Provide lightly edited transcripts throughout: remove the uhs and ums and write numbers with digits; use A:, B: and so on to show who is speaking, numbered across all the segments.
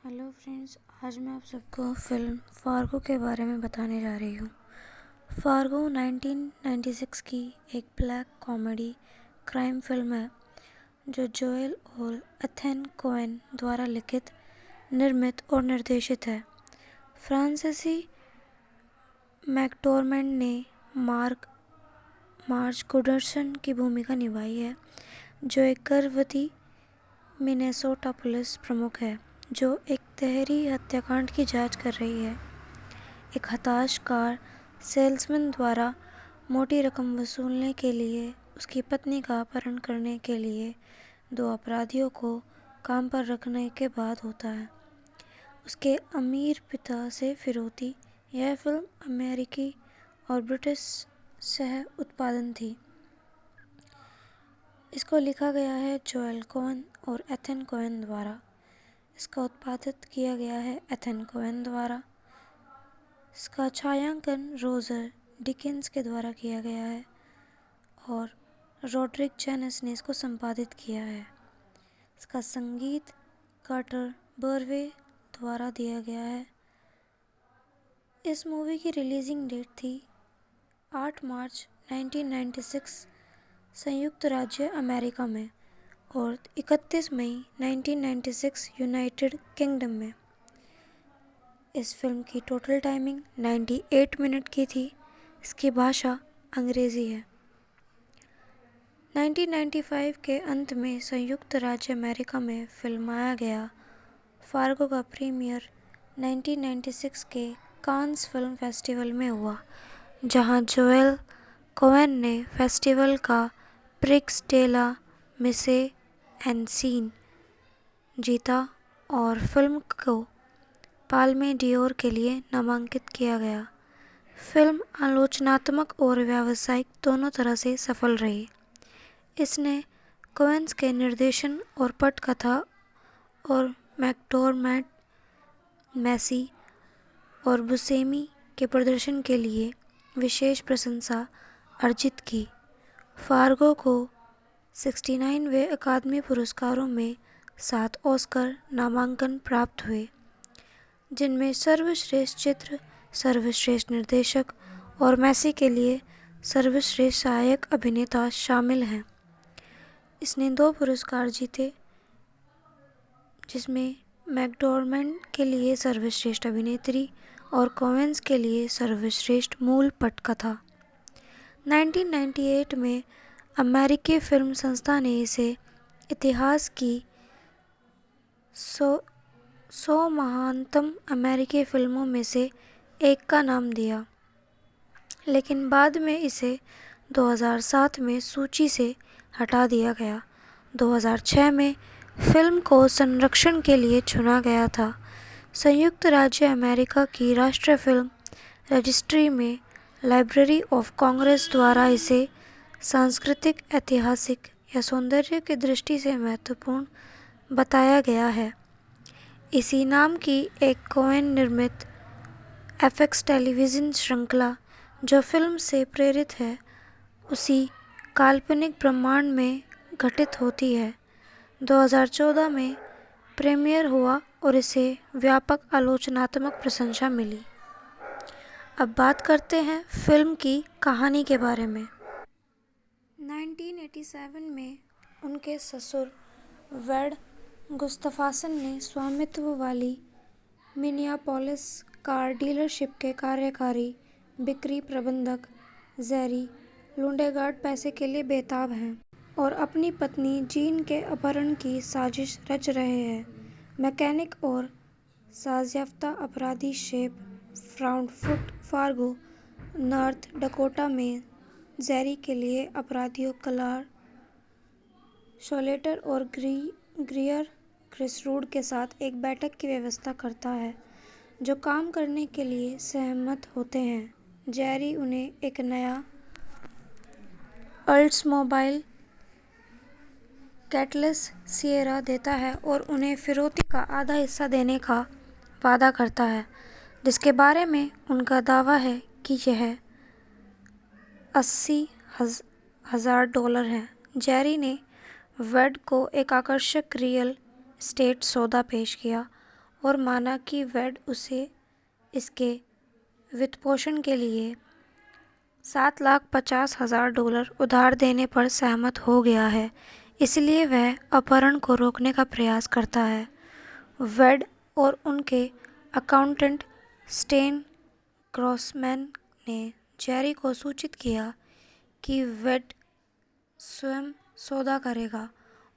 A: Hello friends, आज मैं आप सबको फिल्म फार्गो के बारे में बताने जा रही हूँ। फार्गो 1996 की एक ब्लैक कॉमेडी क्राइम फिल्म है जो जोएल और एथन कोएन द्वारा लिखित, निर्मित और निर्देशित है। फ्रांसीसी मैकडोरमेंड ने मार्ज गुडर्सन की भूमिका निभाई है, जो एक गर्भवती मिनेसोटा पुलिस प्रमुख है जो एक तहरी हत्याकांड की जांच कर रही है। एक हताश कार सेल्समैन द्वारा मोटी रकम वसूलने के लिए उसकी पत्नी का अपहरण करने के लिए दो अपराधियों को काम पर रखने के बाद होता है। उसके अमीर पिता से फिरौती। यह फिल्म अमेरिकी और ब्रिटिश सह उत्पादन थी। इसको लिखा गया है जोएल कोएन और एथन कोएन द्वारा। इसका उत्पादित किया गया है एथन कोएन द्वारा। इसका छायांकन रोजर डिकिंस के द्वारा किया गया है और रोड्रिक जेनिस ने इसको संपादित किया है। इसका संगीत कार्टर बर्वे द्वारा दिया गया है। इस मूवी की रिलीजिंग डेट थी 8 मार्च 1996 संयुक्त राज्य अमेरिका में और 31 मई 1996 यूनाइटेड किंगडम में। इस फिल्म की टोटल टाइमिंग 98 मिनट की थी। इसकी भाषा अंग्रेज़ी है। 1995 के अंत में संयुक्त राज्य अमेरिका में फिल्माया गया फार्गो का प्रीमियर 1996 के कांस फिल्म फेस्टिवल में हुआ, जहां जोएल कोएन ने फेस्टिवल का प्रिक्स डे ला मिसे एन सीन जीता और फिल्म को पाल्मे डियोर के लिए नामांकित किया गया। फिल्म आलोचनात्मक और व्यावसायिक दोनों तरह से सफल रही। इसने कोएन्स के निर्देशन और पटकथा और मैकडोरमेंड, मैसी और बुसेमी के प्रदर्शन के लिए विशेष प्रशंसा अर्जित की। फार्गो को 69वें अकादमी पुरस्कारों में 7 ऑस्कर नामांकन प्राप्त हुए, जिनमें सर्वश्रेष्ठ चित्र, सर्वश्रेष्ठ निर्देशक और मैसी के लिए सर्वश्रेष्ठ सहायक अभिनेता शामिल हैं। इसने 2 पुरस्कार जीते, जिसमें मैकडोरमेंड के लिए सर्वश्रेष्ठ अभिनेत्री और कोएन्स के लिए सर्वश्रेष्ठ मूल पटकथा। 1998 में अमेरिकी फिल्म संस्था ने इसे इतिहास की 100 महानतम अमेरिकी फिल्मों में से एक का नाम दिया, लेकिन बाद में इसे 2007 में सूची से हटा दिया गया। 2006 में फिल्म को संरक्षण के लिए चुना गया था। संयुक्त राज्य अमेरिका की राष्ट्रीय फिल्म रजिस्ट्री में लाइब्रेरी ऑफ कांग्रेस द्वारा इसे सांस्कृतिक, ऐतिहासिक या सौंदर्य की दृष्टि से महत्वपूर्ण बताया गया है। इसी नाम की एक कोएन निर्मित एफएक्स टेलीविज़न श्रृंखला जो फिल्म से प्रेरित है, उसी काल्पनिक ब्रह्मांड में घटित होती है। 2014 में प्रीमियर हुआ और इसे व्यापक आलोचनात्मक प्रशंसा मिली। अब बात करते हैं फिल्म की कहानी के बारे में। 1987 में उनके ससुर वेड गुस्ताफसन ने स्वामित्व वाली मिनियापोलिस कार डीलरशिप के कार्यकारी बिक्री प्रबंधक जेरी लुंडेगार्ड पैसे के लिए बेताब हैं और अपनी पत्नी जीन के अपहरण की साजिश रच रहे हैं। मैकेनिक और साज़याफ्ता अपराधी शेप फ्राउडफुट फार्गो, नॉर्थ डकोटा में जेरी के लिए अपराधियों क्लार शोलेटर और ग्रीयर क्रिसरूड के साथ एक बैठक की व्यवस्था करता है, जो काम करने के लिए सहमत होते हैं। जेरी उन्हें एक नया ओल्ड्समोबाइल कैटलेस सिएरा देता है और उन्हें फिरौती का आधा हिस्सा देने का वादा करता है, जिसके बारे में उनका दावा है कि यह $80,000 है। जेरी ने वेड को एक आकर्षक रियल एस्टेट सौदा पेश किया और माना कि वेड उसे इसके वित्तपोषण के लिए $7,50,000 उधार देने पर सहमत हो गया है, इसलिए वह अपहरण को रोकने का प्रयास करता है। वेड और उनके अकाउंटेंट स्टेन ग्रॉसमैन ने जेरी को सूचित किया कि वेड स्वयं सौदा करेगा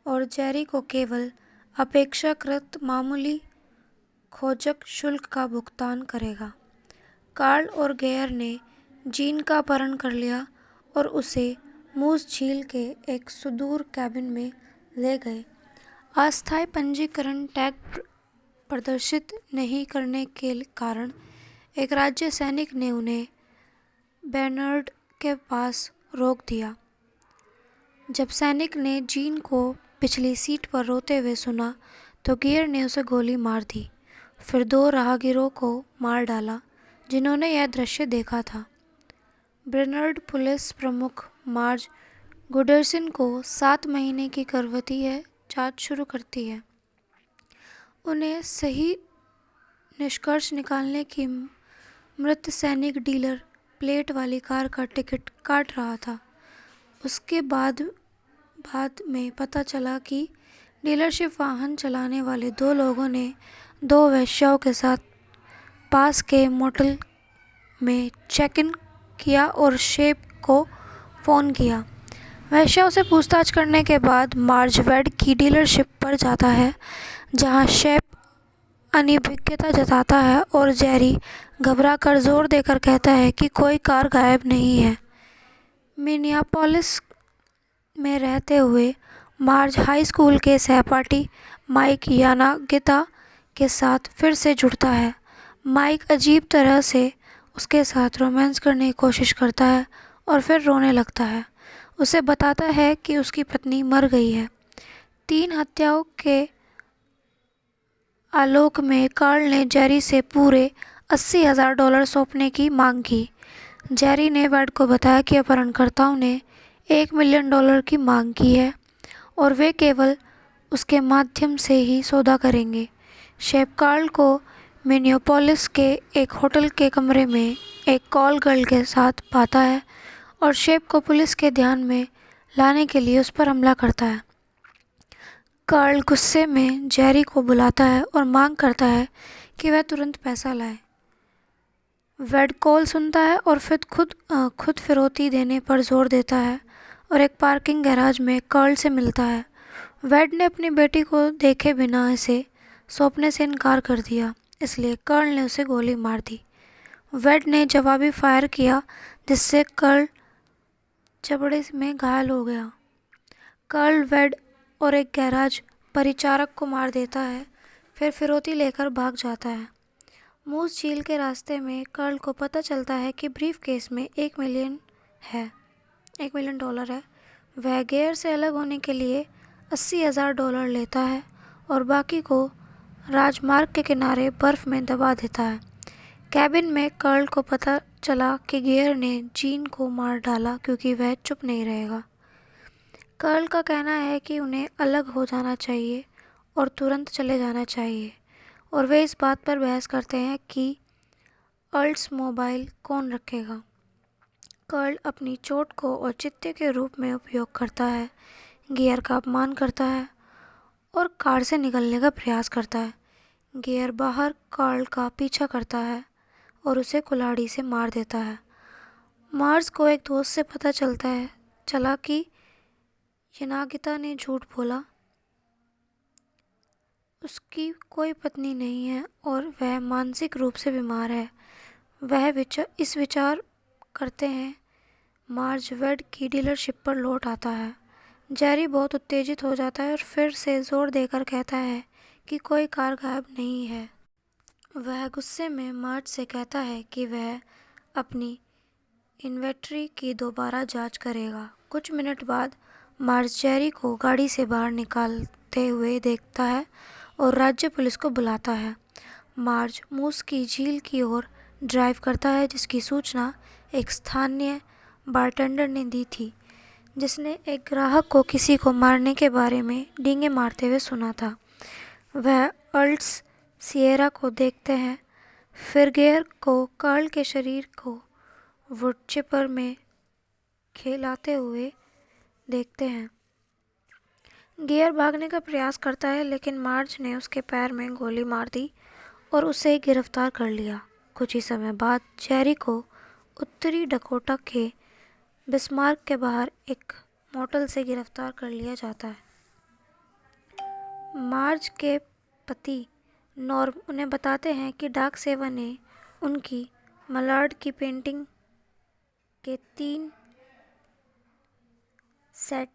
A: और जेरी को केवल अपेक्षाकृत मामूली खोजक शुल्क का भुगतान करेगा। कार्ल और गेयर ने जीन का अपहरण कर लिया और उसे मूस झील के एक सुदूर कैबिन में ले गए। अस्थायी पंजीकरण टैग प्रदर्शित नहीं करने के कारण एक राज्य सैनिक ने उन्हें बेर्नार्ड के पास रोक दिया। जब सैनिक ने जीन को पिछली सीट पर रोते हुए सुना तो गियर ने उसे गोली मार दी, फिर 2 राहगीरों को मार डाला जिन्होंने यह दृश्य देखा था। बेर्नार्ड पुलिस प्रमुख मार्ज गुडर्सन को 7 महीने की गर्भवती है जांच शुरू करती है। उन्हें सही निष्कर्ष निकालने की मृत सैनिक डीलर प्लेट वाली कार का टिकट काट रहा था। उसके बाद में पता चला कि डीलरशिप वाहन चलाने वाले 2 लोगों ने 2 वेश्याओं के साथ पास के मोटेल में चेक इन किया और शेप को फ़ोन किया। वेश्याओं से पूछताछ करने के बाद मार्ज वेड की डीलरशिप पर जाता है, जहां शेप अनिभिज्ञता जताता है और जेरी घबराकर जोर देकर कहता है कि कोई कार गायब नहीं है। मिनियापोलिस में रहते हुए मार्ज हाई स्कूल के सहपाठी माइक यानागिता के साथ फिर से जुड़ता है। माइक अजीब तरह से उसके साथ रोमांस करने की कोशिश करता है और फिर रोने लगता है। उसे बताता है कि उसकी पत्नी मर गई है। 3 हत्याओं के आलोक में कार्ल ने जेरी से पूरे $80,000 सौंपने की मांग की। जेरी ने वेड को बताया कि अपहरणकर्ताओं ने $1 मिलियन की मांग की है और वे केवल उसके माध्यम से ही सौदा करेंगे। शेप कार्ल को मिनियापोलिस के एक होटल के कमरे में एक कॉल गर्ल के साथ पाता है और शेप को पुलिस के ध्यान में लाने के लिए उस पर हमला करता है। कार्ल गुस्से में जेरी को बुलाता है और मांग करता है कि वह तुरंत पैसा लाए। वेड कॉल सुनता है और फिर खुद फिरौती देने पर जोर देता है और एक पार्किंग गैराज में कार्ल से मिलता है। वेड ने अपनी बेटी को देखे बिना इसे सौंपने से इनकार कर दिया, इसलिए कार्ल ने उसे गोली मार दी। वेड ने जवाबी फायर किया जिससे कार्ल जबड़े में घायल हो गया। कार्ल वेड और एक गैराज परिचारक को मार देता है, फिर फिरौती लेकर भाग जाता है। मूस झील के रास्ते में कार्ल को पता चलता है कि ब्रीफकेस में $1 मिलियन है। वह गेयर से अलग होने के लिए $80,000 लेता है और बाकी को राजमार्ग के किनारे बर्फ में दबा देता है। कैबिन में कार्ल को पता चला कि गेयर ने जीन को मार डाला क्योंकि वह चुप नहीं रहेगा। कार्ल का कहना है कि उन्हें अलग हो जाना चाहिए और तुरंत चले जाना चाहिए और वे इस बात पर बहस करते हैं कि ओल्ड्समोबाइल कौन रखेगा। कार्ल अपनी चोट को औचित्य के रूप में उपयोग करता है, गियर का अपमान करता है और कार से निकलने का प्रयास करता है। गियर बाहर कार्ल का पीछा करता है और उसे कुल्हाड़ी से मार देता है। मार्ज को एक दोस्त से पता चला कि यानागिता ने झूठ बोला, उसकी कोई पत्नी नहीं है और वह मानसिक रूप से बीमार है। वह विचार करते हैं। मार्ज वेड की डीलरशिप पर लौट आता है। जेरी बहुत उत्तेजित हो जाता है और फिर से जोर देकर कहता है कि कोई कार गायब नहीं है। वह गुस्से में मार्ज से कहता है कि वह अपनी इन्वेंट्री की दोबारा जांच करेगा। कुछ मिनट बाद मार्ज जेरी को गाड़ी से बाहर निकालते हुए देखता है और राज्य पुलिस को बुलाता है। मार्ज मूस की झील की ओर ड्राइव करता है, जिसकी सूचना एक स्थानीय बारटेंडर ने दी थी, जिसने एक ग्राहक को किसी को मारने के बारे में डींगे मारते हुए सुना था। वह ओल्ड्स सिएरा को देखते हैं, फिर गेयर को कार्ल के शरीर को वुड चिपर में खेलाते हुए देखते हैं। गियर भागने का प्रयास करता है, लेकिन मार्ज ने उसके पैर में गोली मार दी और उसे गिरफ्तार कर लिया। कुछ ही समय बाद जेरी को उत्तरी डकोटा के बिस्मार्क के बाहर एक मोटल से गिरफ्तार कर लिया जाता है। मार्ज के पति नॉर्म उन्हें बताते हैं कि डाक सेवा ने उनकी मलाड की पेंटिंग के 3 सेट।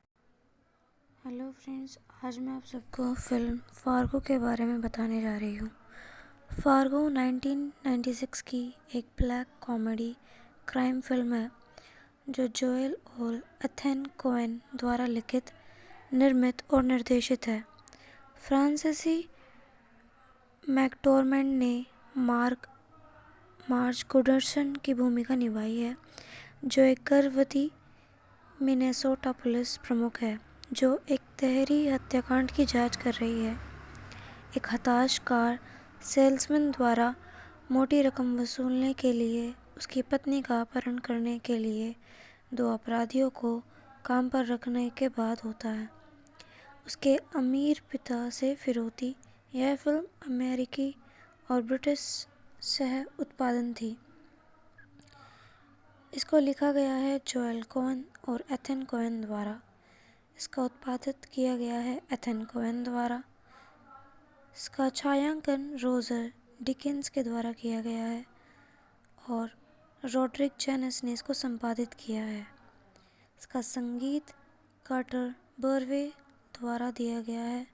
A: हेलो फ्रेंड्स, आज मैं आप सबको फिल्म फार्गो के बारे में बताने जा रही हूँ। फार्गो 1996 की एक ब्लैक कॉमेडी क्राइम फिल्म है जो जोएल और एथन कोएन द्वारा लिखित, निर्मित और निर्देशित है। फ्रांसीसी मैकडोरमेंड ने मार्ज गुडर्सन की भूमिका निभाई है, जो एक गर्भवती मिनेसोटा पुलिस प्रमुख है जो एक तहरी हत्याकांड की जांच कर रही है। एक हताश कार सेल्समैन द्वारा मोटी रकम वसूलने के लिए उसकी पत्नी का अपहरण करने के लिए 2 अपराधियों को काम पर रखने के बाद होता है। उसके अमीर पिता से फिरौती। यह फिल्म अमेरिकी और ब्रिटिश सह उत्पादन थी। इसको लिखा गया है जोएल कोएन और एथन कोएन द्वारा। इसका उत्पादित किया गया है एथन कोएन द्वारा। इसका छायांकन रोजर डिकिंस के द्वारा किया गया है और रोड्रिक जेनिस ने इसको संपादित किया है। इसका संगीत कार्टर बर्वे द्वारा दिया गया है।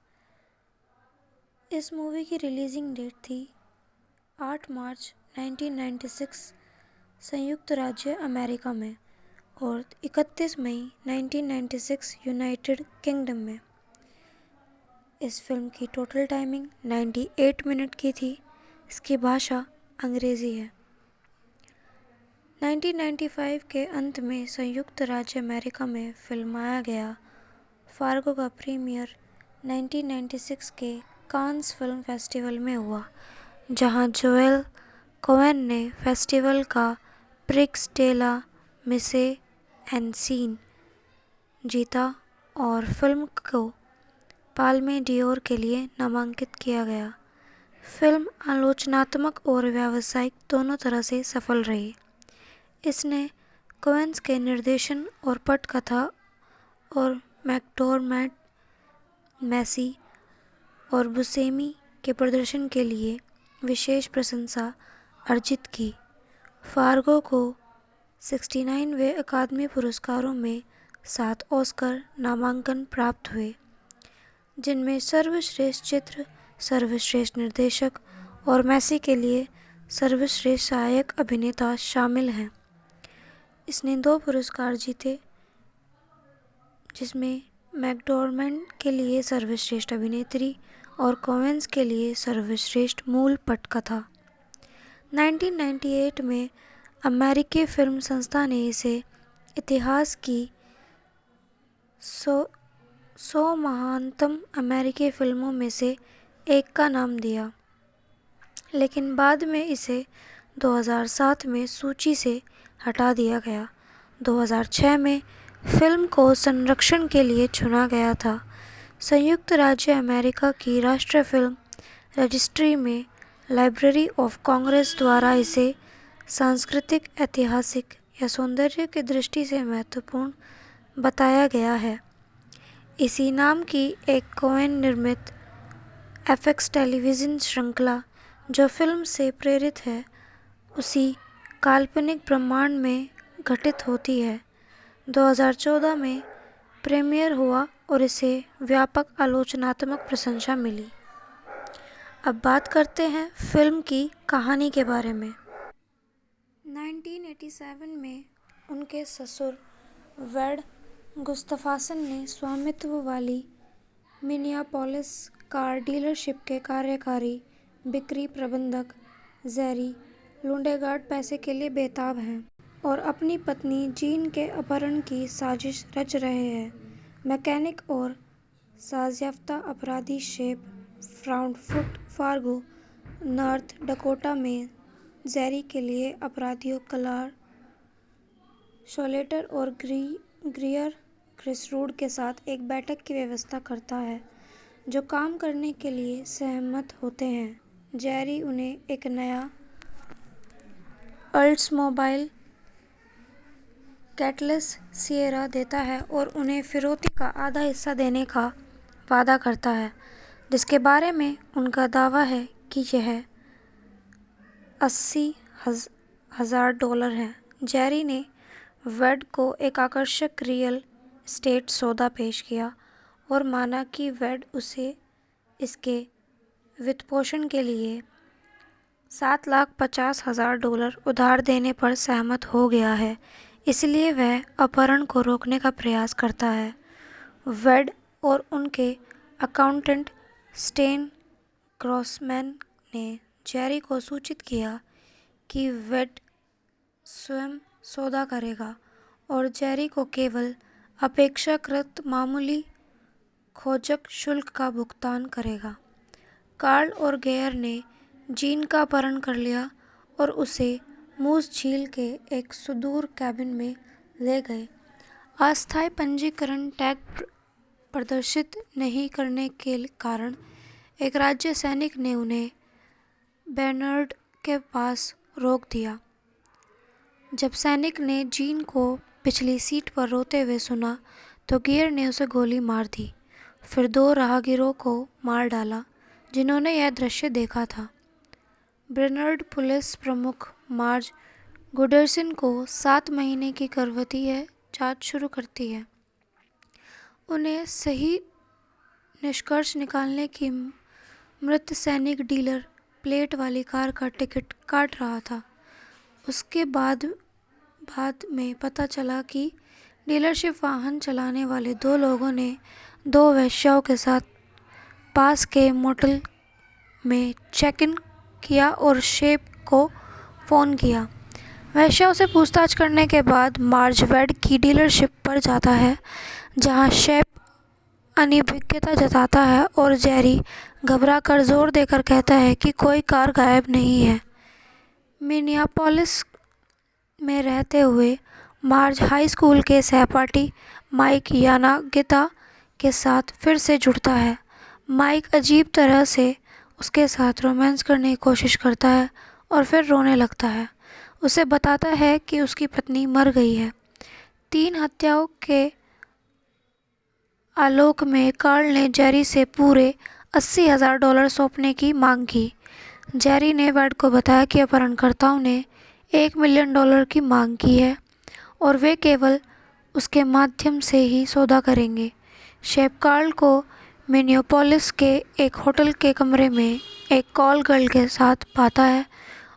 A: इस मूवी की रिलीजिंग डेट थी 8 मार्च 1996 संयुक्त राज्य अमेरिका में और 31 मई 1996 यूनाइटेड किंगडम में। इस फिल्म की टोटल टाइमिंग 98 मिनट की थी। इसकी भाषा अंग्रेज़ी है। 1995 के अंत में संयुक्त राज्य अमेरिका में फिल्माया गया फार्गो का प्रीमियर 1996 के कांस फिल्म फेस्टिवल में हुआ, जहां जोएल कोएन ने फेस्टिवल का प्रिक्स डे ला मिसे एन सीन जीता और फिल्म को पाल्मे डियोर के लिए नामांकित किया गया। फिल्म आलोचनात्मक और व्यावसायिक दोनों तरह से सफल रही। इसने कोएन्स के निर्देशन और पटकथा और मैकडोरमेंड, मैसी और बुसेमी के प्रदर्शन के लिए विशेष प्रशंसा अर्जित की। फार्गो को 69वें अकादमी पुरस्कारों में 7 ऑस्कर नामांकन प्राप्त हुए, जिनमें सर्वश्रेष्ठ चित्र, सर्वश्रेष्ठ निर्देशक और मैसी के लिए सर्वश्रेष्ठ सहायक अभिनेता शामिल हैं। इसने 2 पुरस्कार जीते, जिसमें मैकडोरमेंड के लिए सर्वश्रेष्ठ अभिनेत्री और कोएन्स के लिए सर्वश्रेष्ठ मूल पटकथा। 1998 में अमेरिकी फिल्म संस्था ने इसे इतिहास की 100 महानतम अमेरिकी फिल्मों में से एक का नाम दिया, लेकिन बाद में इसे 2007 में सूची से हटा दिया गया। 2006 में फिल्म को संरक्षण के लिए चुना गया था। संयुक्त राज्य अमेरिका की राष्ट्रीय फिल्म रजिस्ट्री में लाइब्रेरी ऑफ कांग्रेस द्वारा इसे सांस्कृतिक, ऐतिहासिक या सौंदर्य की दृष्टि से महत्वपूर्ण बताया गया है। इसी नाम की एक कोएन निर्मित एफएक्स टेलीविज़न श्रृंखला, जो फिल्म से प्रेरित है, उसी काल्पनिक ब्रह्मांड में घटित होती है। 2014 में प्रीमियर हुआ और इसे व्यापक आलोचनात्मक प्रशंसा मिली। अब बात करते हैं फिल्म की कहानी के बारे में। 1987 में उनके ससुर वेड गुस्ताफसन ने स्वामित्व वाली मिनियापोलिस कार डीलरशिप के कार्यकारी बिक्री प्रबंधक जेरी लुंडेगार्ड पैसे के लिए बेताब हैं और अपनी पत्नी जीन के अपहरण की साजिश रच रहे हैं। मैकेनिक और साज़याफ्ता अपराधी शेप फ्राउडफुट फार्गो नॉर्थ डकोटा में जेरी के लिए अपराधियों क्लार शोलेटर और ग्रीयर क्रिसरूड के साथ एक बैठक की व्यवस्था करता है, जो काम करने के लिए सहमत होते हैं। जेरी उन्हें एक नया ओल्ड्समोबाइल कैटलेस सिएरा देता है और उन्हें फिरौती का आधा हिस्सा देने का वादा करता है, जिसके बारे में उनका दावा है कि यह $80,000 है। जेरी ने वेड को एक आकर्षक रियल एस्टेट सौदा पेश किया और माना कि वेड उसे इसके वित्तपोषण के लिए $750,000 उधार देने पर सहमत हो गया है, इसलिए वह अपहरण को रोकने का प्रयास करता है। वेड और उनके अकाउंटेंट स्टेन ग्रॉसमैन ने जेरी को सूचित किया कि वेड स्वयं सौदा करेगा और जेरी को केवल अपेक्षाकृत मामूली खोजक शुल्क का भुगतान करेगा। कार्ल और गेयर ने जीन का अपहरण कर लिया और उसे मूस झील के एक सुदूर कैबिन में ले गए। अस्थायी पंजीकरण टैग प्रदर्शित नहीं करने के कारण एक राज्य सैनिक ने उन्हें बेर्नार्ड के पास रोक दिया। जब सैनिक ने जीन को पिछली सीट पर रोते हुए सुना तो गियर ने उसे गोली मार दी, फिर 2 राहगीरों को मार डाला जिन्होंने यह दृश्य देखा था। बेर्नार्ड पुलिस प्रमुख मार्ज गुडर्सन को 7 महीने की करवती जांच शुरू करती है। उन्हें सही निष्कर्ष निकालने की मृत सैनिक डीलर प्लेट वाली कार का टिकट काट रहा था। उसके बाद में पता चला कि डीलरशिप वाहन चलाने वाले 2 लोगों ने 2 वेश्याओं के साथ पास के मोटेल में चेक इन किया और शेप को फ़ोन किया। वेश्याओं से पूछताछ करने के बाद मार्ज वेड की डीलरशिप पर जाता है, जहां शेप अनिभिज्ञता जताता है और जेरी घबराकर जोर देकर कहता है कि कोई कार गायब नहीं है। मिनियापोलिस में रहते हुए मार्ज हाई स्कूल के सहपाठी माइक यानागिता के साथ फिर से जुड़ता है। माइक अजीब तरह से उसके साथ रोमांस करने की कोशिश करता है और फिर रोने लगता है। उसे बताता है कि उसकी पत्नी मर गई है। 3 हत्याओं के आलोक में कार्ल ने जेरी से पूरे $80,000 सौंपने की मांग की। जेरी ने वेड को बताया कि अपहरणकर्ताओं ने $1 मिलियन की मांग की है और वे केवल उसके माध्यम से ही सौदा करेंगे। शेप कार्ल को मिनियापोलिस के एक होटल के कमरे में एक कॉल गर्ल के साथ पाता है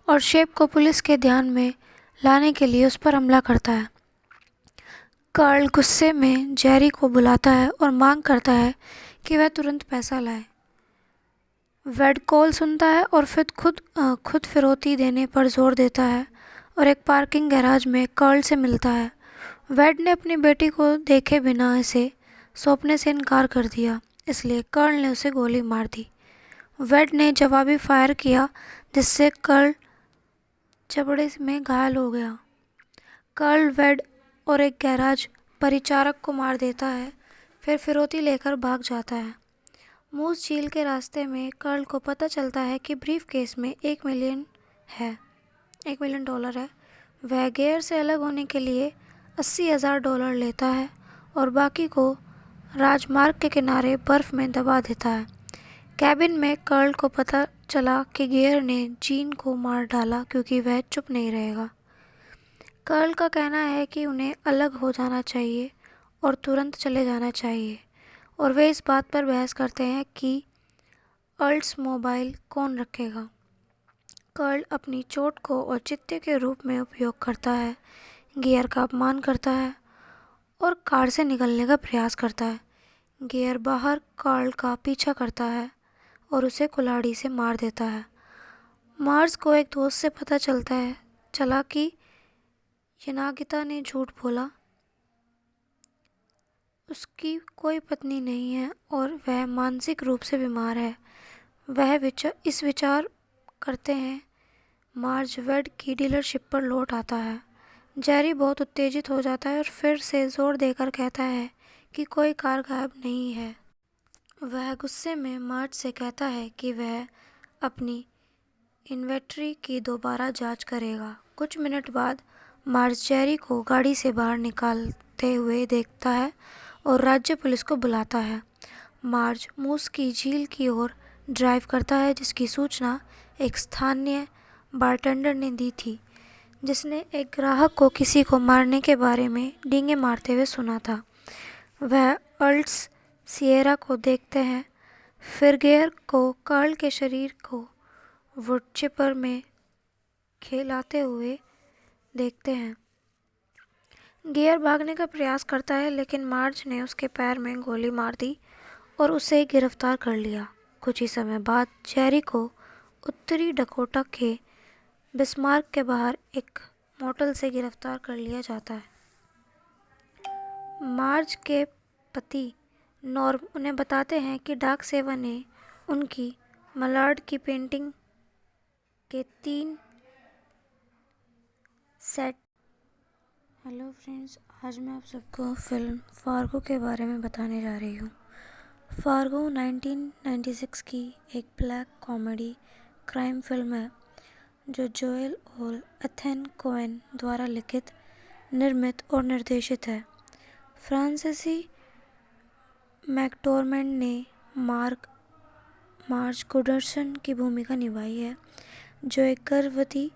A: और शेप को पुलिस के ध्यान में लाने के लिए उस पर हमला करता है। कार्ल गुस्से में जेरी को बुलाता है और मांग करता है कि वह तुरंत पैसा लाए। वेड कॉल सुनता है और फिर खुद फिरौती देने पर जोर देता है और एक पार्किंग गैराज में कार्ल से मिलता है। वेड ने अपनी बेटी को देखे बिना इसे सौंपने से इनकार कर दिया, इसलिए कार्ल ने उसे गोली मार दी। वेड ने जवाबी फायर किया, जिससे कार्ल जबड़े में घायल हो गया। कार्ल वेड और एक गैराज परिचारक को मार देता है, फिर फिरौती लेकर भाग जाता है। मूस झील के रास्ते में कार्ल को पता चलता है कि ब्रीफकेस में $1 मिलियन है। वह गेयर से अलग होने के लिए $80,000 लेता है और बाकी को राजमार्ग के किनारे बर्फ में दबा देता है। कैबिन में कार्ल को पता चला कि गेयर ने जीन को मार डाला क्योंकि वह चुप नहीं रहेगा। कार्ल का कहना है कि उन्हें अलग हो जाना चाहिए और तुरंत चले जाना चाहिए, और वे इस बात पर बहस करते हैं कि ओल्ड्समोबाइल कौन रखेगा। कार्ल अपनी चोट को औचित्य के रूप में उपयोग करता है, गियर का अपमान करता है और कार से निकलने का प्रयास करता है। गियर बाहर कार्ल का पीछा करता है और उसे कुल्हाड़ी से मार देता है। मार्ज को एक दोस्त से पता चला कि यानागिता ने झूठ बोला, उसकी कोई पत्नी नहीं है और वह मानसिक रूप से बीमार है। वह इस विचार करते हैं, मार्ज वेड की डीलरशिप पर लौट आता है। जेरी बहुत उत्तेजित हो जाता है और फिर से जोर देकर कहता है कि कोई कार गायब नहीं है। वह गुस्से में मार्ज से कहता है कि वह अपनी इन्वेंट्री की दोबारा जांच करेगा। कुछ मिनट बाद मार्ज जेरी को गाड़ी से बाहर निकालते हुए देखता है और राज्य पुलिस को बुलाता है। मार्ज मूस की झील की ओर ड्राइव करता है, जिसकी सूचना एक स्थानीय बारटेंडर ने दी थी, जिसने एक ग्राहक को किसी को मारने के बारे में डींगे मारते हुए सुना था। वह अल्ट्स सिएरा को देखते हैं, फिर गेयर को कार्ल के शरीर को वुडचिपर में खेलाते हुए देखते हैं। गेयर भागने का प्रयास करता है, लेकिन मार्ज ने उसके पैर में गोली मार दी और उसे गिरफ्तार कर लिया। कुछ ही समय बाद जेरी को उत्तरी डकोटा के बिस्मार्क के बाहर एक मोटल से गिरफ्तार कर लिया जाता है। मार्ज के पति नॉर्म उन्हें बताते हैं कि डाक सेवा ने उनकी मलाड की पेंटिंग के 3 सेट। हेलो फ्रेंड्स, आज मैं आप सबको फिल्म फार्गो के बारे में बताने जा रही हूँ। फार्गो 1996 की एक ब्लैक कॉमेडी क्राइम फिल्म है जो जोएल और एथन कोएन द्वारा लिखित, निर्मित और निर्देशित है। फ्रांसीसी मैकडोरमेंड ने मार्ज गुडर्सन की भूमिका निभाई है, जो एक गर्भवती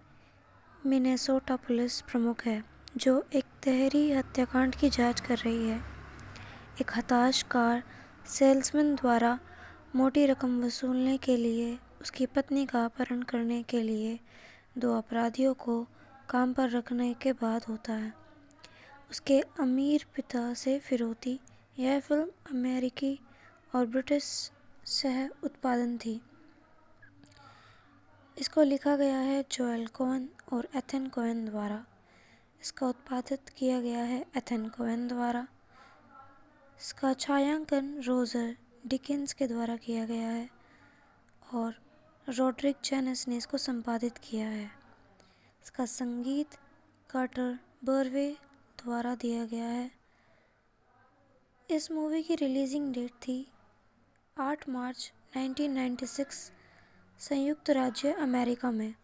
A: मिनेसोटा पुलिस प्रमुख है जो एक तहरी हत्याकांड की जांच कर रही है। एक हताश कार सेल्समैन द्वारा मोटी रकम वसूलने के लिए उसकी पत्नी का अपहरण करने के लिए 2 अपराधियों को काम पर रखने के बाद होता है। उसके अमीर पिता से फिरौती। यह फिल्म अमेरिकी और ब्रिटिश सह उत्पादन थी। इसको लिखा गया है जोएल कोएन और एथन कोएन द्वारा। इसका उत्पादित किया गया है एथन कोएन द्वारा। इसका छायांकन रोजर डिकिंस के द्वारा किया गया है और रोड्रिक जेनिस ने इसको संपादित किया है। इसका संगीत कार्टर बर्वे द्वारा दिया गया है। इस मूवी की रिलीजिंग डेट थी 8 मार्च 1996 संयुक्त राज्य अमेरिका में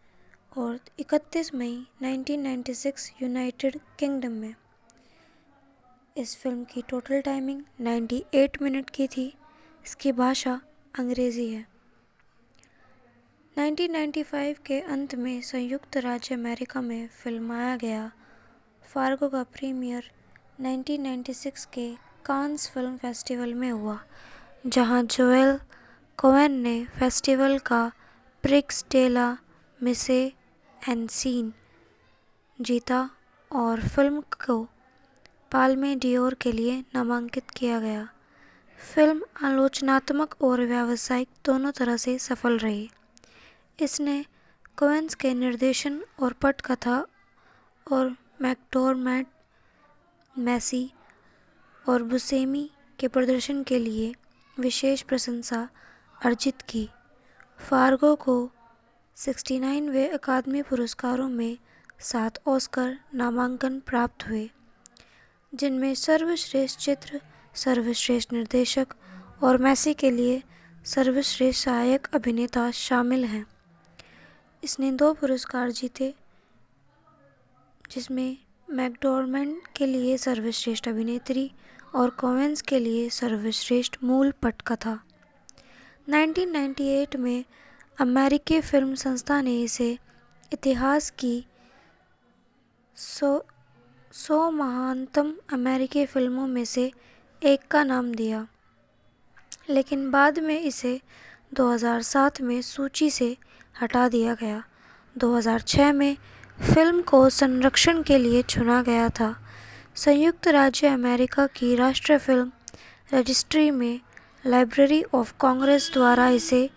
A: और 31 मई 1996 यूनाइटेड किंगडम में। इस फिल्म की टोटल टाइमिंग 98 मिनट की थी। इसकी भाषा अंग्रेज़ी है। 1995 के अंत में संयुक्त राज्य अमेरिका में फिल्माया गया फार्गो का प्रीमियर 1996 के कांस फिल्म फेस्टिवल में हुआ, जहां जोएल कोएन ने फेस्टिवल का प्रिक्स डे ला मिसे एन सीन जीता और फिल्म को पाल्मे डियोर के लिए नामांकित किया गया। फिल्म आलोचनात्मक और व्यावसायिक दोनों तरह से सफल रही। इसने कोएन्स के निर्देशन और पटकथा और मैकडोरमेंड, मैसी और बुसेमी के प्रदर्शन के लिए विशेष प्रशंसा अर्जित की। फार्गो को 69वें अकादमी पुरस्कारों में 7 ऑस्कर नामांकन प्राप्त हुए, जिनमें सर्वश्रेष्ठ चित्र, सर्वश्रेष्ठ निर्देशक और मैसी के लिए सर्वश्रेष्ठ सहायक अभिनेता शामिल हैं। इसने 2 पुरस्कार जीते, जिसमें मैकडोरमेंड के लिए सर्वश्रेष्ठ अभिनेत्री और कोएन्स के लिए सर्वश्रेष्ठ मूल पटकथा। 1998 में अमेरिकी फिल्म संस्था ने इसे इतिहास की 100 महानतम अमेरिकी फिल्मों में से एक का नाम दिया, लेकिन बाद में इसे 2007 में सूची से हटा दिया गया। 2006 में फिल्म को संरक्षण के लिए चुना गया था। संयुक्त राज्य अमेरिका की राष्ट्रीय फिल्म रजिस्ट्री में लाइब्रेरी ऑफ कांग्रेस द्वारा इसे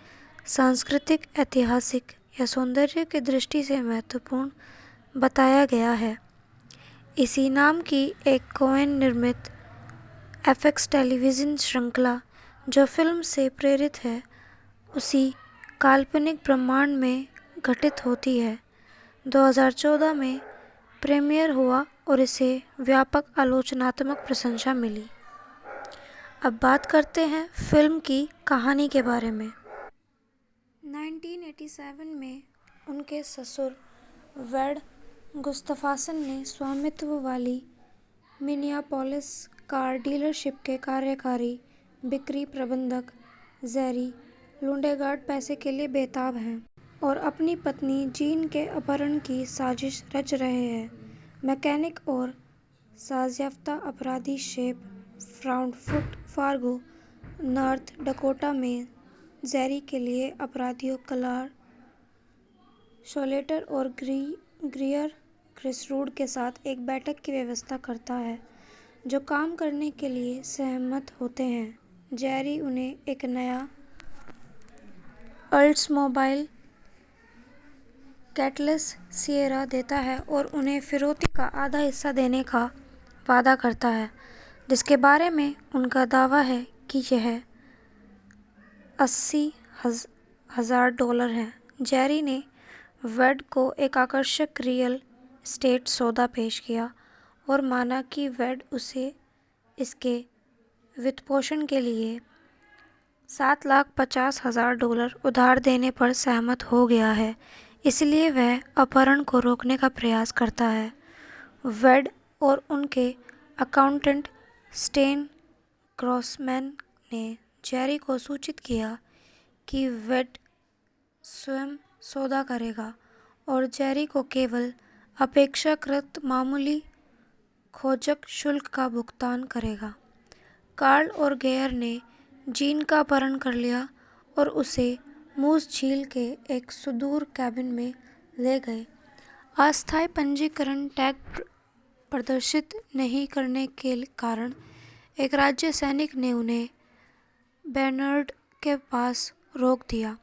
A: सांस्कृतिक, ऐतिहासिक या सौंदर्य की दृष्टि से महत्वपूर्ण बताया गया है। इसी नाम की एक कोएन निर्मित एफएक्स टेलीविज़न श्रृंखला, जो फिल्म से प्रेरित है, उसी काल्पनिक ब्रह्मांड में घटित होती है। 2014 में प्रीमियर हुआ और इसे व्यापक आलोचनात्मक प्रशंसा मिली। अब बात करते हैं फिल्म की कहानी के बारे में। 1987 में उनके ससुर वेड गुस्ताफसन ने स्वामित्व वाली मिनियापोलिस कार डीलरशिप के कार्यकारी बिक्री प्रबंधक जेरी लुंडेगार्ड पैसे के लिए बेताब हैं और अपनी पत्नी जीन के अपहरण की साजिश रच रहे हैं। मैकेनिक और साज़याफ्ता अपराधी शेप फ्राउडफुट फार्गो, नॉर्थ डकोटा में जेरी के लिए अपराधियों क्लार शोलेटर और ग्रीयर क्रिसरूड के साथ एक बैठक की व्यवस्था करता है, जो काम करने के लिए सहमत होते हैं। जेरी उन्हें एक नया ओल्ड्समोबाइल कैटलेस सिएरा देता है और उन्हें फिरौती का आधा हिस्सा देने का वादा करता है, जिसके बारे में उनका दावा है कि यह $80,000 है। जेरी ने वेड को एक आकर्षक रियल एस्टेट सौदा पेश किया और माना कि वेड उसे इसके वित्तपोषण के लिए $750,000 उधार देने पर सहमत हो गया है, इसलिए वह अपहरण को रोकने का प्रयास करता है। वेड और उनके अकाउंटेंट स्टेन ग्रॉसमैन ने जेरी को सूचित किया कि वेड स्वयं सौदा करेगा और जेरी को केवल अपेक्षाकृत मामूली खोजक शुल्क का भुगतान करेगा। कार्ल और गेयर ने जीन का अपहरण कर लिया और उसे मूस झील के एक सुदूर कैबिन में ले गए। अस्थायी पंजीकरण टैग प्रदर्शित नहीं करने के कारण एक राज्य सैनिक ने उन्हें बेर्नार्ड के पास रोक दिया।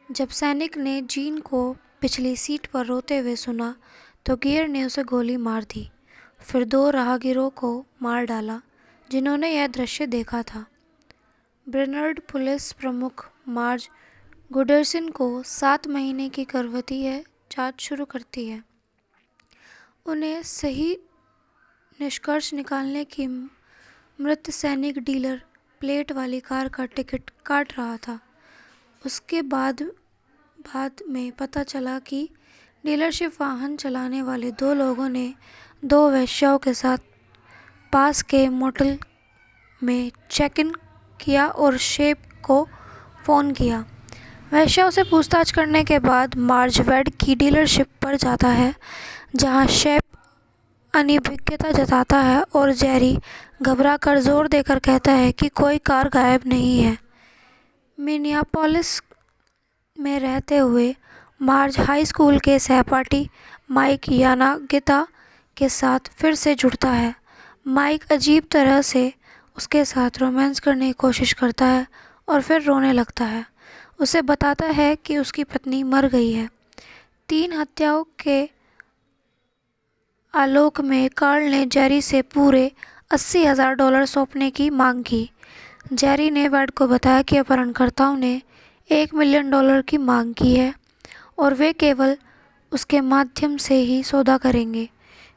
A: जब सैनिक ने जीन को पिछली सीट पर रोते हुए सुना तो गियर ने उसे गोली मार दी, फिर 2 राहगीरों को मार डाला जिन्होंने यह दृश्य देखा था। बेर्नार्ड पुलिस प्रमुख मार्ज गुडर्सन को 7 महीने की करवती जांच शुरू करती है। उन्हें सही निष्कर्ष निकालने की मृत सैनिक डीलर प्लेट वाली कार का टिकट काट रहा था। उसके बाद में पता चला कि डीलरशिप वाहन चलाने वाले 2 लोगों ने 2 वेश्याओं के साथ पास के मोटेल में चेक इन किया और शेप को फ़ोन किया। वेश्याओं से पूछताछ करने के बाद मार्ज वेड की डीलरशिप पर जाता है, जहां शेप अनिभिज्ञता जताता है और जेरी घबराकर जोर देकर कहता है कि कोई कार गायब नहीं है। मिनियापोलिस में रहते हुए मार्ज हाई स्कूल के सहपाठी माइक यानागिता के साथ फिर से जुड़ता है। माइक अजीब तरह से उसके साथ रोमांस करने की कोशिश करता है और फिर रोने लगता है। उसे बताता है कि उसकी पत्नी मर गई है। 3 हत्याओं के आलोक में कार्ल ने जेरी से पूरे $80,000 सौंपने की मांग की। जेरी ने वेड को बताया कि अपहरणकर्ताओं ने $1 मिलियन की मांग की है और वे केवल उसके माध्यम से ही सौदा करेंगे।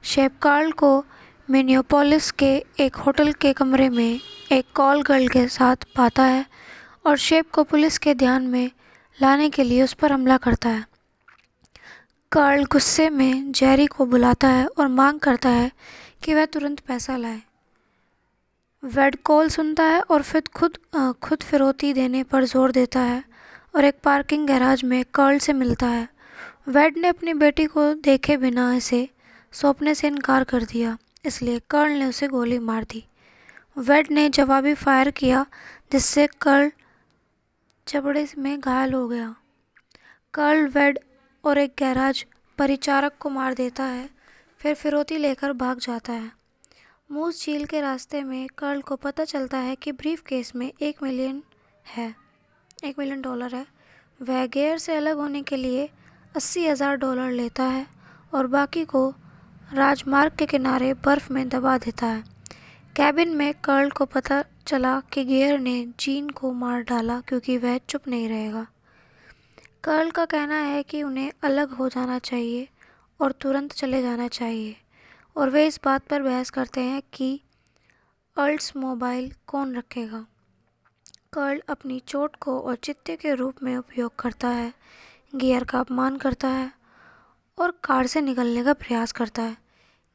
A: शेप कार्ल को मिनियापोलिस के एक होटल के कमरे में एक कॉल गर्ल के साथ पाता है और शेप को पुलिस के ध्यान में लाने के लिए उस पर हमला करता है। कार्ल गुस्से में जेरी को बुलाता है और मांग करता है कि वह तुरंत पैसा लाए। वेड कॉल सुनता है और फिर खुद फिरौती देने पर जोर देता है और एक पार्किंग गैराज में कार्ल से मिलता है। वेड ने अपनी बेटी को देखे बिना इसे सौंपने से इनकार कर दिया, इसलिए कार्ल ने उसे गोली मार दी। वेड ने जवाबी फायर किया, जिससे कार्ल जबड़े में घायल हो गया। कार्ल वेड और एक गैराज परिचारक को मार देता है, फिर फिरौती लेकर भाग जाता है। मूस झील के रास्ते में कार्ल को पता चलता है कि ब्रीफकेस में $1 मिलियन है। वह गेयर से अलग होने के लिए $80,000 लेता है और बाकी को राजमार्ग के किनारे बर्फ में दबा देता है। कैबिन में कार्ल को पता चला कि गेयर ने जीन को मार डाला क्योंकि वह चुप नहीं रहेगा। कर्ल का कहना है कि उन्हें अलग हो जाना चाहिए और तुरंत चले जाना चाहिए, और वे इस बात पर बहस करते हैं कि ओल्ड्समोबाइल कौन रखेगा। कर्ल अपनी चोट को औचित्य के रूप में उपयोग करता है, गियर का अपमान करता है और कार से निकलने का प्रयास करता है।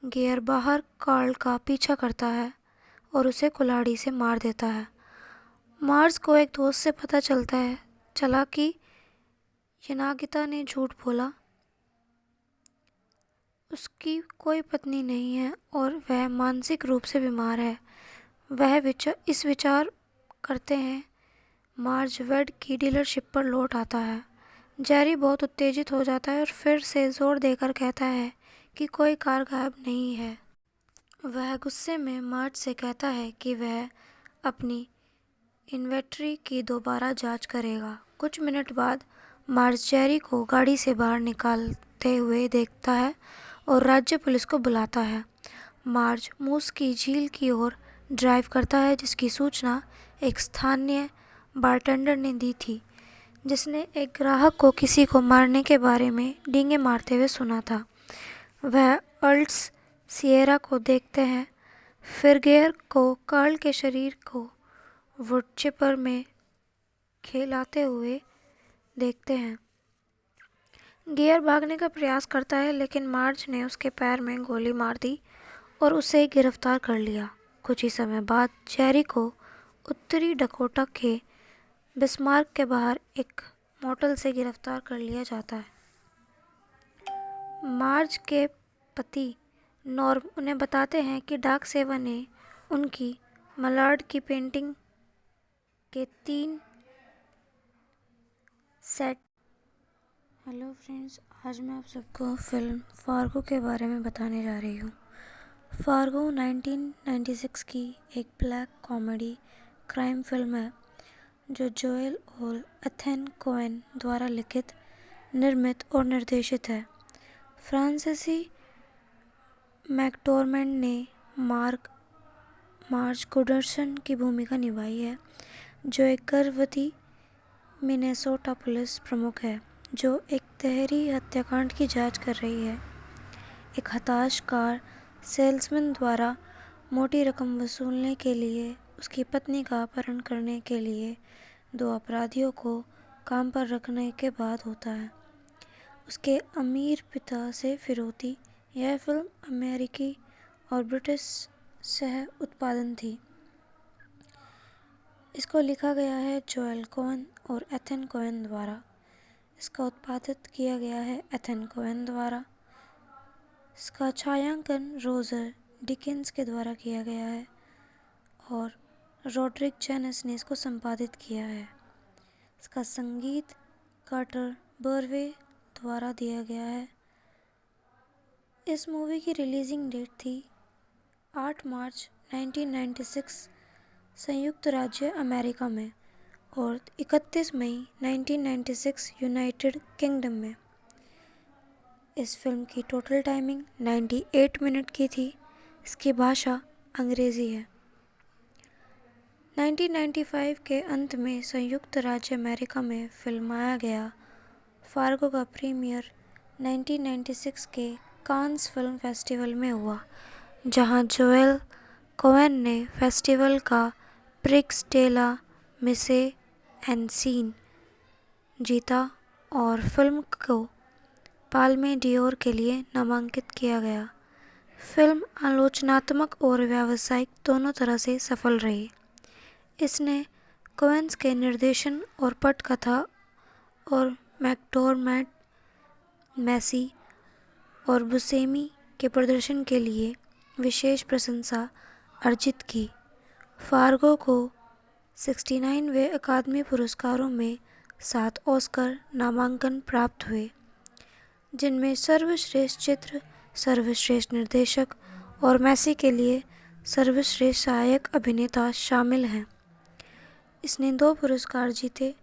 A: गियर बाहर कर्ल का पीछा करता है और उसे कुल्हाड़ी से मार देता है। मार्ज को एक दोस्त से पता चला कि यनागिता ने झूठ बोला, उसकी कोई पत्नी नहीं है और वह मानसिक रूप से बीमार है। वह इस विचार करते हैं। मार्ज वेड की डीलरशिप पर लौट आता है। जेरी बहुत उत्तेजित हो जाता है और फिर से जोर देकर कहता है कि कोई कार गायब नहीं है। वह गुस्से में मार्ज से कहता है कि वह अपनी इन्वेंट्री की दोबारा जांच करेगा। कुछ मिनट बाद मार्ज जेरी को गाड़ी से बाहर निकालते हुए देखता है और राज्य पुलिस को बुलाता है। मार्ज मूस की झील की ओर ड्राइव करता है, जिसकी सूचना एक स्थानीय बारटेंडर ने दी थी, जिसने एक ग्राहक को किसी को मारने के बारे में डींगे मारते हुए सुना था। वह अर्ल्स सिएरा को देखते हैं, फिर गियर को कर्ल के शरीर को वुड चिपर में खेलाते हुए देखते हैं। गियर भागने का प्रयास करता है, लेकिन मार्ज ने उसके पैर में गोली मार दी और उसे गिरफ्तार कर लिया। कुछ ही समय बाद जेरी को उत्तरी डकोटा के बिस्मार्क के बाहर एक मोटेल से गिरफ्तार कर लिया जाता है। मार्ज के पति नॉर्म उन्हें बताते हैं कि डाक सेवा ने उनकी मलाड की पेंटिंग के 3 सेट। हेलो फ्रेंड्स, आज मैं आप सबको फिल्म फार्गो के बारे में बताने जा रही हूँ। फार्गो 1996 की एक ब्लैक कॉमेडी क्राइम फिल्म है जो जोएल और एथन कोएन द्वारा लिखित, निर्मित और निर्देशित है। फ्रांसीसी मैकडोरमेंड ने मार्ज गुडर्सन की भूमिका निभाई है, जो एक गर्भवती मिनेसोटा पुलिस प्रमुख है जो एक तहरी हत्याकांड की जांच कर रही है। एक हताश कार सेल्समैन द्वारा मोटी रकम वसूलने के लिए उसकी पत्नी का अपहरण करने के लिए 2 अपराधियों को काम पर रखने के बाद होता है। उसके अमीर पिता से फिरौती। यह फिल्म अमेरिकी और ब्रिटिश सह उत्पादन थी। इसको लिखा गया है जोएल कोएन और एथन कोएन द्वारा। इसका उत्पादित किया गया है एथन कोएन द्वारा। इसका छायांकन रोजर डिकिंस के द्वारा किया गया है और रोड्रिक जेनिस ने इसको संपादित किया है। इसका संगीत कार्टर बर्वे द्वारा दिया गया है। इस मूवी की रिलीजिंग डेट थी 8 मार्च 1996 संयुक्त राज्य अमेरिका में और 31 मई 1996 यूनाइटेड किंगडम में। इस फिल्म की टोटल टाइमिंग 98 मिनट की थी। इसकी भाषा अंग्रेज़ी है। 1995 के अंत में संयुक्त राज्य अमेरिका में फिल्माया गया फार्गो का प्रीमियर 1996 के कांस फिल्म फेस्टिवल में हुआ, जहां जोएल कोएन ने फेस्टिवल का प्रिक्स डे ला मिसे एन सीन जीता और फिल्म को पाल्मे डियोर के लिए नामांकित किया गया। फिल्म आलोचनात्मक और व्यावसायिक दोनों तरह से सफल रही। इसने कोएन्स के निर्देशन और पटकथा और मैकडोरमेंड, मैसी और बुसेमी के प्रदर्शन के लिए विशेष प्रशंसा अर्जित की। फार्गो को 69वें अकादमी पुरस्कारों में 7 ऑस्कर नामांकन प्राप्त हुए, जिनमें सर्वश्रेष्ठ चित्र, सर्वश्रेष्ठ निर्देशक और मैसी के लिए सर्वश्रेष्ठ सहायक अभिनेता शामिल हैं। इसने 2 पुरस्कार जीते,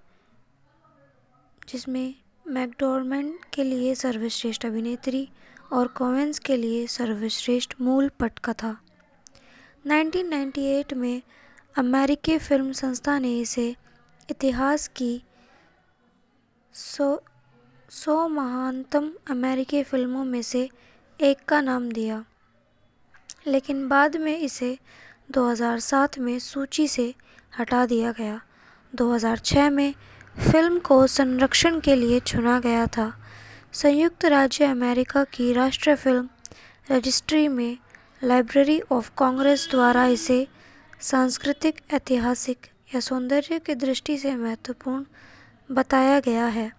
A: जिसमें मैकडोरमेंड के लिए सर्वश्रेष्ठ अभिनेत्री और कोएन्स के लिए सर्वश्रेष्ठ मूल पटकथा। 1998 में अमेरिकी फिल्म संस्था ने इसे इतिहास की 100 महानतम अमेरिकी फिल्मों में से एक का नाम दिया, लेकिन बाद में इसे 2007 में सूची से हटा दिया गया। 2006 में फिल्म को संरक्षण के लिए चुना गया था। संयुक्त राज्य अमेरिका की राष्ट्रीय फिल्म रजिस्ट्री में लाइब्रेरी ऑफ कांग्रेस द्वारा इसे सांस्कृतिक, ऐतिहासिक या सौंदर्य की दृष्टि से महत्वपूर्ण बताया गया है।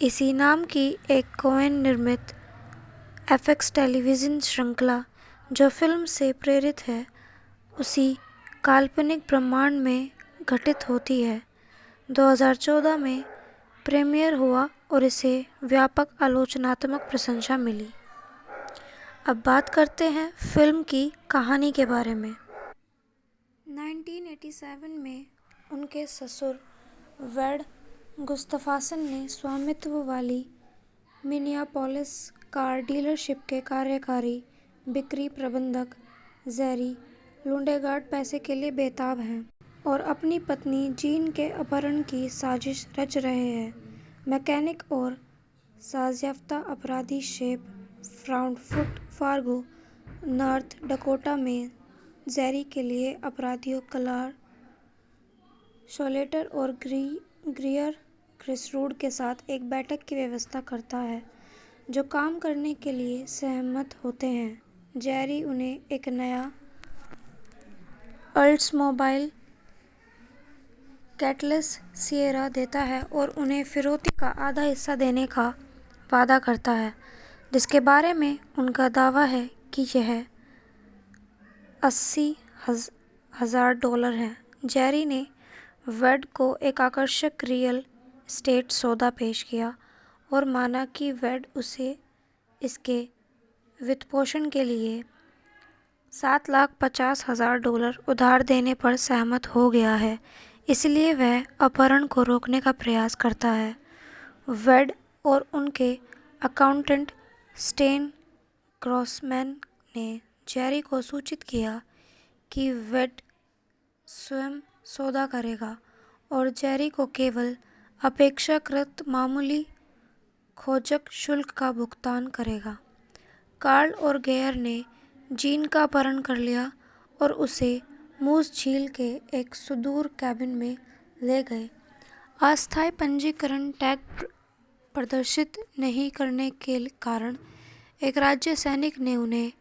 A: इसी नाम की एक कोएन निर्मित एफएक्स टेलीविज़न श्रृंखला, जो फिल्म से प्रेरित है, उसी काल्पनिक ब्रह्मांड में घटित होती है। 2014 में प्रीमियर हुआ और इसे व्यापक आलोचनात्मक प्रशंसा मिली। अब बात करते हैं फिल्म की कहानी के बारे में। 1987 में उनके ससुर वेड गुस्ताफसन ने स्वामित्व वाली मिनियापोलिस कार डीलरशिप के कार्यकारी बिक्री प्रबंधक जेरी लुंडेगार्ड पैसे के लिए बेताब हैं और अपनी पत्नी जीन के अपहरण की साजिश रच रहे हैं। मैकेनिक और साज़याफ्ता अपराधी शेप फ्राउडफुट फार्गो, नॉर्थ डकोटा में जेरी के लिए अपराधियों क्लार शोलेटर और ग्रीयर क्रिसरूड के साथ एक बैठक की व्यवस्था करता है, जो काम करने के लिए सहमत होते हैं। जेरी उन्हें एक नया ओल्ड्समोबाइल कैटलेस सिएरा देता है और उन्हें फिरौती का आधा हिस्सा देने का वादा करता है, जिसके बारे में उनका दावा है कि यह $80,000 है। जेरी ने वेड को एक आकर्षक रियल एस्टेट सौदा पेश किया और माना कि वेड उसे इसके वित्तपोषण के लिए $750,000 उधार देने पर सहमत हो गया है, इसलिए वह अपहरण को रोकने का प्रयास करता है। वेड और उनके अकाउंटेंट स्टेन ग्रॉसमैन ने जेरी को सूचित किया कि वेड स्वयं सौदा करेगा और जेरी को केवल अपेक्षाकृत मामूली खोजक शुल्क का भुगतान करेगा। कार्ल और गेयर ने जीन का अपहरण कर लिया और उसे मूस झील के एक सुदूर कैबिन में ले गए। अस्थायी पंजीकरण टैग प्रदर्शित नहीं करने के कारण एक राज्य सैनिक ने उन्हें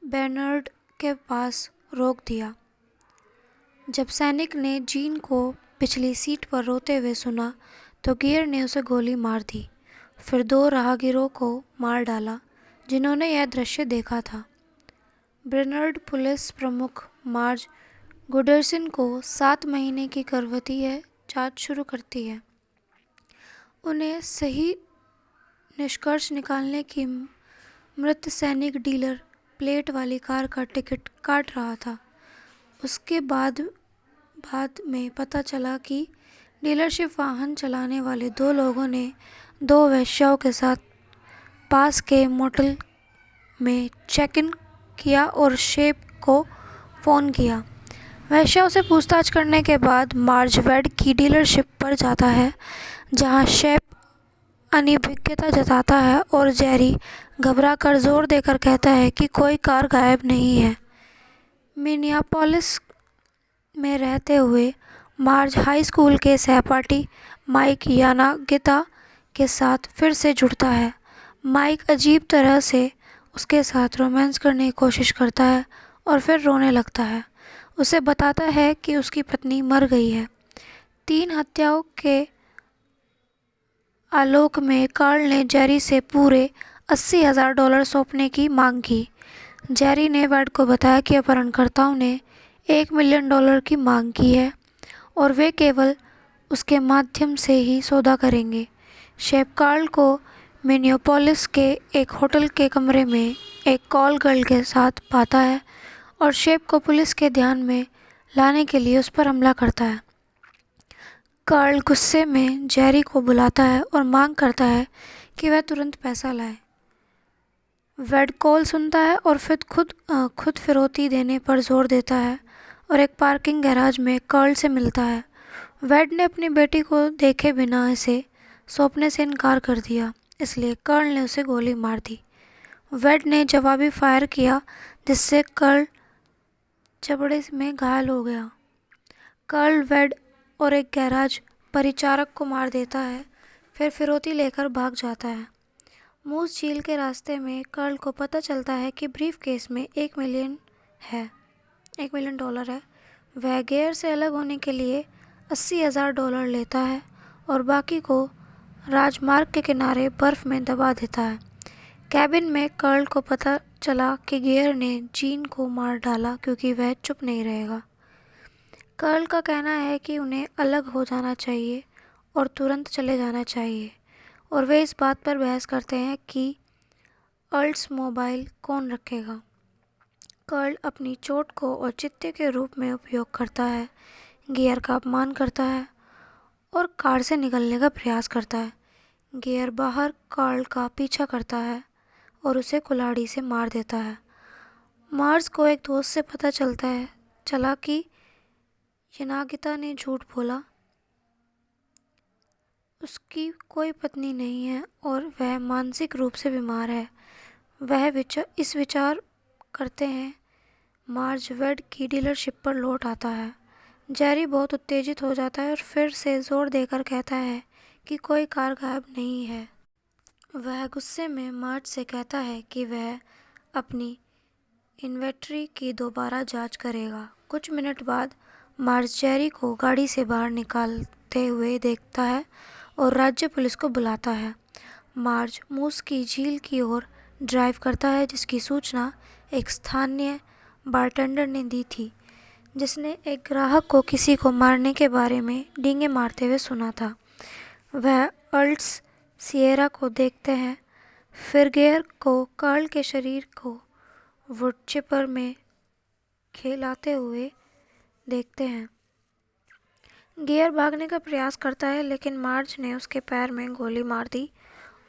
A: बेर्नार्ड के पास रोक दिया। जब सैनिक ने जीन को पिछली सीट पर रोते हुए सुना, तो गियर ने उसे गोली मार दी, फिर 2 राहगीरों को मार डाला जिन्होंने यह दृश्य देखा था। बेर्नार्ड पुलिस प्रमुख मार्ज गुडर्सन को 7 महीने की गर्भवती जांच शुरू करती है। उन्हें सही निष्कर्ष निकालने की मृत सैनिक डीलर प्लेट वाली कार का टिकट काट रहा था। उसके बाद में पता चला कि डीलरशिप वाहन चलाने वाले 2 लोगों ने 2 वेश्याओं के साथ पास के मोटेल में चेक इन किया और शेप को फ़ोन किया। वेश्याओं से पूछताछ करने के बाद मार्ज वेड की डीलरशिप पर जाता है, जहां शेप अनिभिज्ञता जताता है और जेरी घबराकर जोर देकर कहता है कि कोई कार गायब नहीं है। मिनियापोलिस में रहते हुए मार्ज हाई स्कूल के सहपाठी माइक यानागिता के साथ फिर से जुड़ता है। माइक अजीब तरह से उसके साथ रोमांस करने की कोशिश करता है और फिर रोने लगता है। उसे बताता है कि उसकी पत्नी मर गई है। 3 हत्याओं के आलोक में कार्ल ने जेरी से पूरे $80,000 सौंपने की मांग की। जेरी ने वेड को बताया कि अपहरणकर्ताओं ने $1 मिलियन की मांग की है और वे केवल उसके माध्यम से ही सौदा करेंगे। शेप कार्ल को मिनियापोलिस के एक होटल के कमरे में एक कॉल गर्ल के साथ पाता है और शेप को पुलिस के ध्यान में लाने के लिए उस पर हमला करता है। कार्ल गुस्से में जेरी को बुलाता है और मांग करता है कि वह तुरंत पैसा लाए। वेड कॉल सुनता है और फिर खुद फिरौती देने पर जोर देता है और एक पार्किंग गैराज में कार्ल से मिलता है। वेड ने अपनी बेटी को देखे बिना इसे सौंपने से इनकार कर दिया, इसलिए कर्ल ने उसे गोली मार दी। वेड ने जवाबी फायर किया जिससे कर्ल जबड़े में घायल हो गया। कर्ल वेड और एक गैराज परिचारक को मार देता है, फिर फिरौती लेकर भाग जाता है। मूस झील के रास्ते में कर्ल को पता चलता है कि ब्रीफकेस में $1 मिलियन है। वह गेयर से अलग होने के लिए $80,000 लेता है और बाकी को राजमार्ग के किनारे बर्फ में दबा देता है। कैबिन में कर्ल को पता चला कि गेयर ने जीन को मार डाला क्योंकि वह चुप नहीं रहेगा। कर्ल का कहना है कि उन्हें अलग हो जाना चाहिए और तुरंत चले जाना चाहिए, और वे इस बात पर बहस करते हैं कि ओल्ड्समोबाइल कौन रखेगा। कर्ल अपनी चोट को औचित्य के रूप में उपयोग करता है, गियर का अपमान करता है और कार से निकलने का प्रयास करता है। गियर बाहर कर्ल का पीछा करता है और उसे कुल्हाड़ी से मार देता है। मार्स को एक दोस्त से पता चला कि यनागिता ने झूठ बोला, उसकी कोई पत्नी नहीं है और वह मानसिक रूप से बीमार है। वह इस विचार करते हैं। मार्ज वेड की डीलरशिप पर लौट आता है। जेरी बहुत उत्तेजित हो जाता है और फिर से जोर देकर कहता है कि कोई कार गायब नहीं है। वह गुस्से में मार्ज से कहता है कि वह अपनी इन्वेंट्री की दोबारा जांच करेगा। कुछ मिनट बाद मार्ज जेरी को गाड़ी से बाहर निकालते हुए देखता है और राज्य पुलिस को बुलाता है। मार्ज मूस की झील की ओर ड्राइव करता है, जिसकी सूचना एक स्थानीय बारटेंडर ने दी थी, जिसने एक ग्राहक को किसी को मारने के बारे में डींगे मारते हुए सुना था। वह अल्ट्स सिएरा को देखते हैं, फिर गेयर को कर्ल के शरीर को वुड चिपर में खेलाते हुए देखते हैं। गियर भागने का प्रयास करता है, लेकिन मार्ज ने उसके पैर में गोली मार दी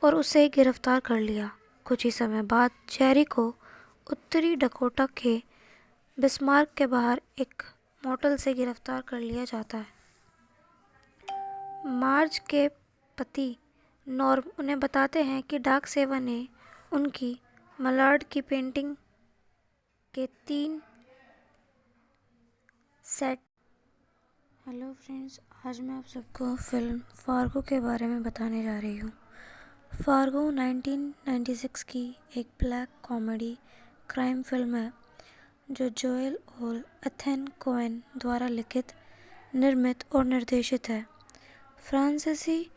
A: और उसे गिरफ्तार कर लिया। कुछ ही समय बाद जेरी को उत्तरी डकोटा के बिस्मार्क के बाहर एक मोटल से गिरफ्तार कर लिया जाता है। मार्ज के पति नॉर्म उन्हें बताते हैं कि डाक सेवा ने उनकी मलाड की पेंटिंग के 3 सेट। हेलो फ्रेंड्स, आज मैं आप सबको फिल्म फार्गो के बारे में बताने जा रही हूँ। फार्गो 1996 की एक ब्लैक कॉमेडी क्राइम फिल्म है जो जोएल और एथन कोएन द्वारा लिखित, निर्मित और निर्देशित है। फ्रांसीसी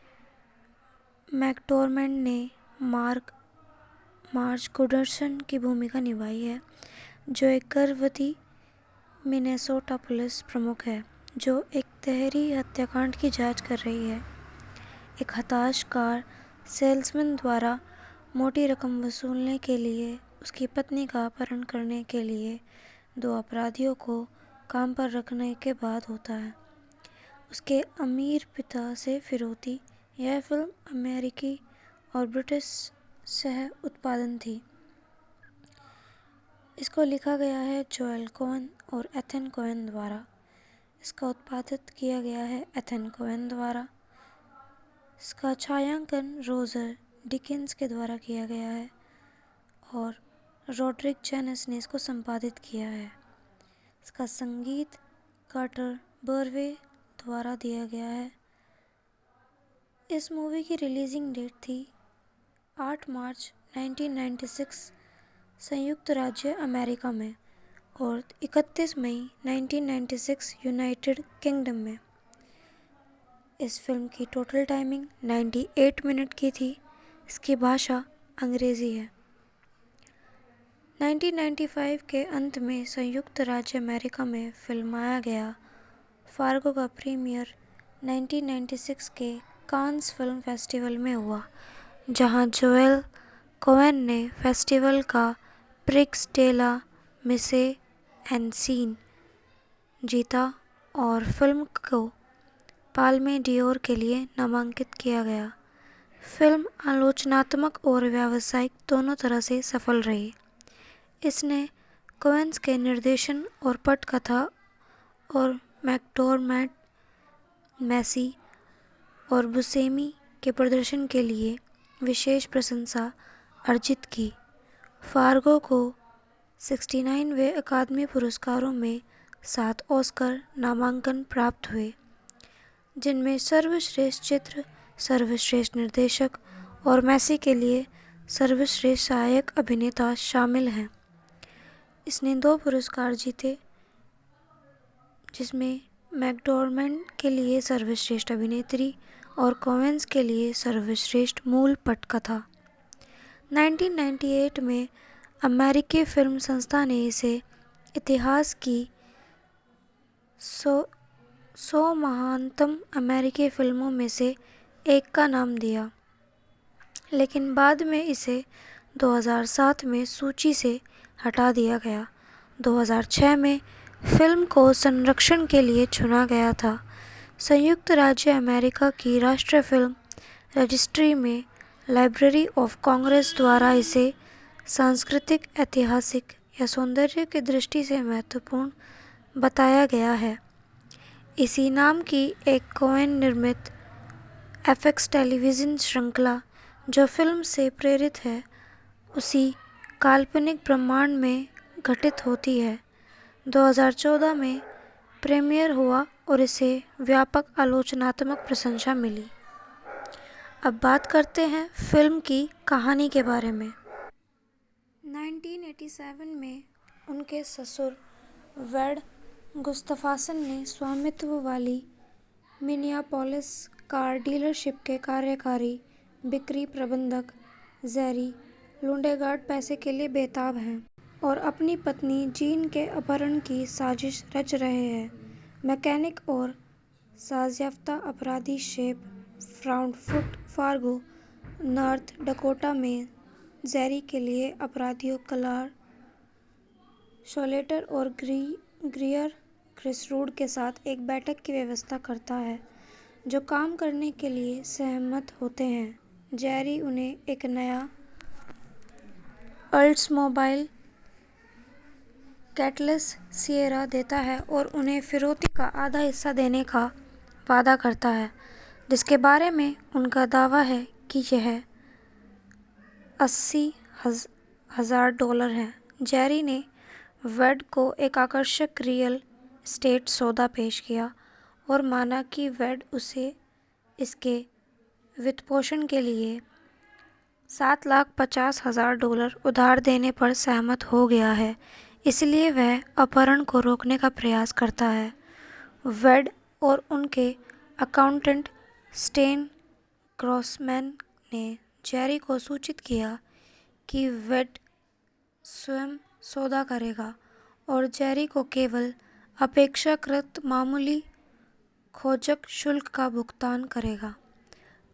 A: मैकडोरमेंड ने मार्ज गुडर्सन की भूमिका निभाई है, जो एक गर्भवती मिनेसोटा पुलिस प्रमुख है जो एक तहरी हत्याकांड की जांच कर रही है। एक हताश कार सेल्समैन द्वारा मोटी रकम वसूलने के लिए उसकी पत्नी का अपहरण करने के लिए 2 अपराधियों को काम पर रखने के बाद होता है। उसके अमीर पिता से फिरौती। यह फिल्म अमेरिकी और ब्रिटिश सह उत्पादन थी। इसको लिखा गया है जोएल कोएन और एथन कोएन द्वारा। इसका उत्पादित किया गया है एथन कोएन द्वारा। इसका छायांकन रोजर डिकिंस के द्वारा किया गया है और रॉड्रिक जेनिस ने इसको संपादित किया है। इसका संगीत कार्टर बर्वे द्वारा दिया गया है। इस मूवी की रिलीजिंग डेट थी 8 मार्च 1996 संयुक्त राज्य अमेरिका में और 31 मई 1996 यूनाइटेड किंगडम में। इस फिल्म की टोटल टाइमिंग 98 मिनट की थी। इसकी भाषा अंग्रेज़ी है। 1995 के अंत में संयुक्त राज्य अमेरिका में फिल्माया गया फार्गो का प्रीमियर 1996 के कांस फिल्म फेस्टिवल में हुआ, जहां जोएल कोएन ने फेस्टिवल का प्रिक्स डे ला मिसे एन सीन जीता और फिल्म को पाल्मे डियोर के लिए नामांकित किया गया। फिल्म आलोचनात्मक और व्यावसायिक दोनों तरह से सफल रही। इसने कोएन्स के निर्देशन और पटकथा और मैकडोरमेंड, मैसी और बुसेमी के प्रदर्शन के लिए विशेष प्रशंसा अर्जित की। फार्गो को 69वें अकादमी पुरस्कारों में 7 ऑस्कर नामांकन प्राप्त हुए, जिनमें सर्वश्रेष्ठ चित्र, सर्वश्रेष्ठ निर्देशक और मेसी के लिए सर्वश्रेष्ठ सहायक अभिनेता शामिल हैं। इसने 2 पुरस्कार जीते, जिसमें मैकडॉर्मेंड के लिए सर्वश्रेष्ठ अभिनेत्री और कोएन्स के लिए सर्वश्रेष्ठ मूल पटकथा। 1998 में अमेरिकी फिल्म संस्था ने इसे इतिहास की 100 महानतम अमेरिकी फिल्मों में से एक का नाम दिया, लेकिन बाद में इसे 2007 में सूची से हटा दिया गया। 2006 में फिल्म को संरक्षण के लिए चुना गया था। संयुक्त राज्य अमेरिका की राष्ट्रीय फिल्म रजिस्ट्री में लाइब्रेरी ऑफ कांग्रेस द्वारा इसे सांस्कृतिक, ऐतिहासिक या सौंदर्य की दृष्टि से महत्वपूर्ण बताया गया है। इसी नाम की एक कोएन निर्मित एफएक्स टेलीविज़न श्रृंखला, जो फिल्म से प्रेरित है, उसी काल्पनिक ब्रह्मांड में घटित होती है। 2014 में प्रीमियर हुआ और इसे व्यापक आलोचनात्मक प्रशंसा मिली। अब बात करते हैं फिल्म की कहानी के बारे में। 1987 में उनके ससुर वेड गुस्ताफसन ने स्वामित्व वाली मिनियापोलिस कार डीलरशिप के कार्यकारी बिक्री प्रबंधक जेरी लुंडेगार्ड पैसे के लिए बेताब हैं और अपनी पत्नी जीन के अपहरण की साजिश रच रहे हैं। मैकेनिक और साज़याफ्ता अपराधी शेप फ्राउडफुट फार्गो, नॉर्थ डकोटा में जेरी के लिए अपराधियों क्लार शोलेटर और ग्रीयर क्रिसरूड के साथ एक बैठक की व्यवस्था करता है, जो काम करने के लिए सहमत होते हैं। जेरी उन्हें एक नया ओल्ड्समोबाइल कैटलेस सिएरा देता है और उन्हें फिरौती का आधा हिस्सा देने का वादा करता है, जिसके बारे में उनका दावा है कि यह $80,000 है। जेरी ने वेड को एक आकर्षक रियल एस्टेट सौदा पेश किया और माना कि वेड उसे इसके वित्तपोषण के लिए $750,000 उधार देने पर सहमत हो गया है, इसलिए वह अपहरण को रोकने का प्रयास करता है। वेड और उनके अकाउंटेंट स्टेन ग्रॉसमैन ने जेरी को सूचित किया कि वेड स्वयं सौदा करेगा और जेरी को केवल अपेक्षाकृत मामूली खोजक शुल्क का भुगतान करेगा।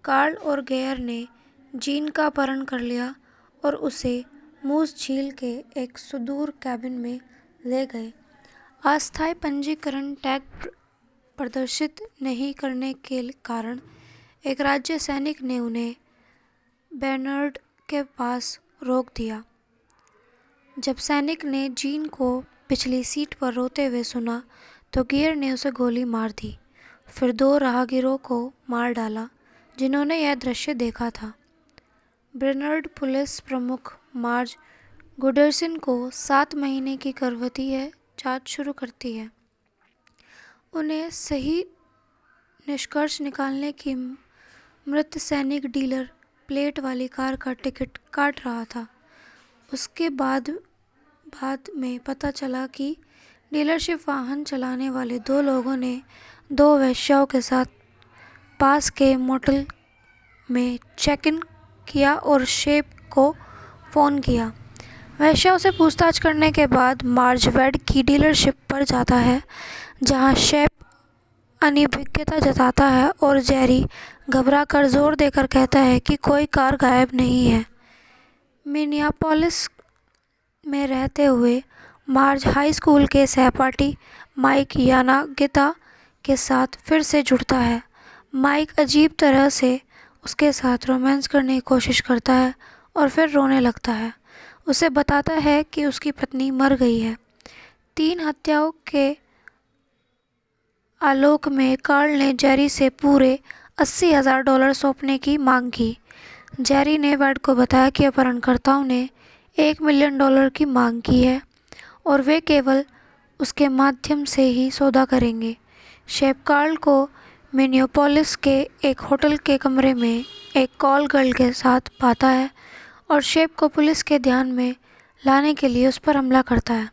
A: कार्ल और गेयर ने जीन का अपहरण कर लिया और उसे मूस झील के एक सुदूर कैबिन में ले गए। अस्थायी पंजीकरण टैग प्रदर्शित नहीं करने के कारण एक राज्य सैनिक ने उन्हें बेर्नार्ड के पास रोक दिया। जब सैनिक ने जीन को पिछली सीट पर रोते हुए सुना, तो गियर ने उसे गोली मार दी, फिर 2 राहगीरों को मार डाला जिन्होंने यह दृश्य देखा था। बेर्नार्ड पुलिस प्रमुख मार्ज गुडर्सन को 7 महीने की गर्भवती जांच शुरू करती है। उन्हें सही निष्कर्ष निकालने की मृत सैनिक डीलर प्लेट वाली कार का टिकट काट रहा था। उसके बाद में पता चला कि डीलरशिप वाहन चलाने वाले 2 लोगों ने 2 वेश्याओं के साथ पास के मोटेल में चेक इन किया और शेप को फ़ोन किया। वेश्याओं से पूछताछ करने के बाद मार्ज वेड की डीलरशिप पर जाता है, जहां शेप अनिभिज्ञता जताता है और जेरी घबराकर जोर देकर कहता है कि कोई कार गायब नहीं है। मिनियापोलिस में रहते हुए मार्ज हाई स्कूल के सहपाठी माइक यानागिता के साथ फिर से जुड़ता है। माइक अजीब तरह से उसके साथ रोमांस करने की कोशिश करता है और फिर रोने लगता है। उसे बताता है कि उसकी पत्नी मर गई है। 3 हत्याओं के आलोक में कार्ल ने जेरी से पूरे $80,000 सौंपने की मांग की। जेरी ने वेड को बताया कि अपहरणकर्ताओं ने $1 मिलियन की मांग की है और वे केवल उसके माध्यम से ही सौदा करेंगे। शेप कार्ल को मिनियोपोलिस के एक होटल के कमरे में एक कॉल गर्ल के साथ पाता है और शेप को पुलिस के ध्यान में लाने के लिए उस पर हमला करता है।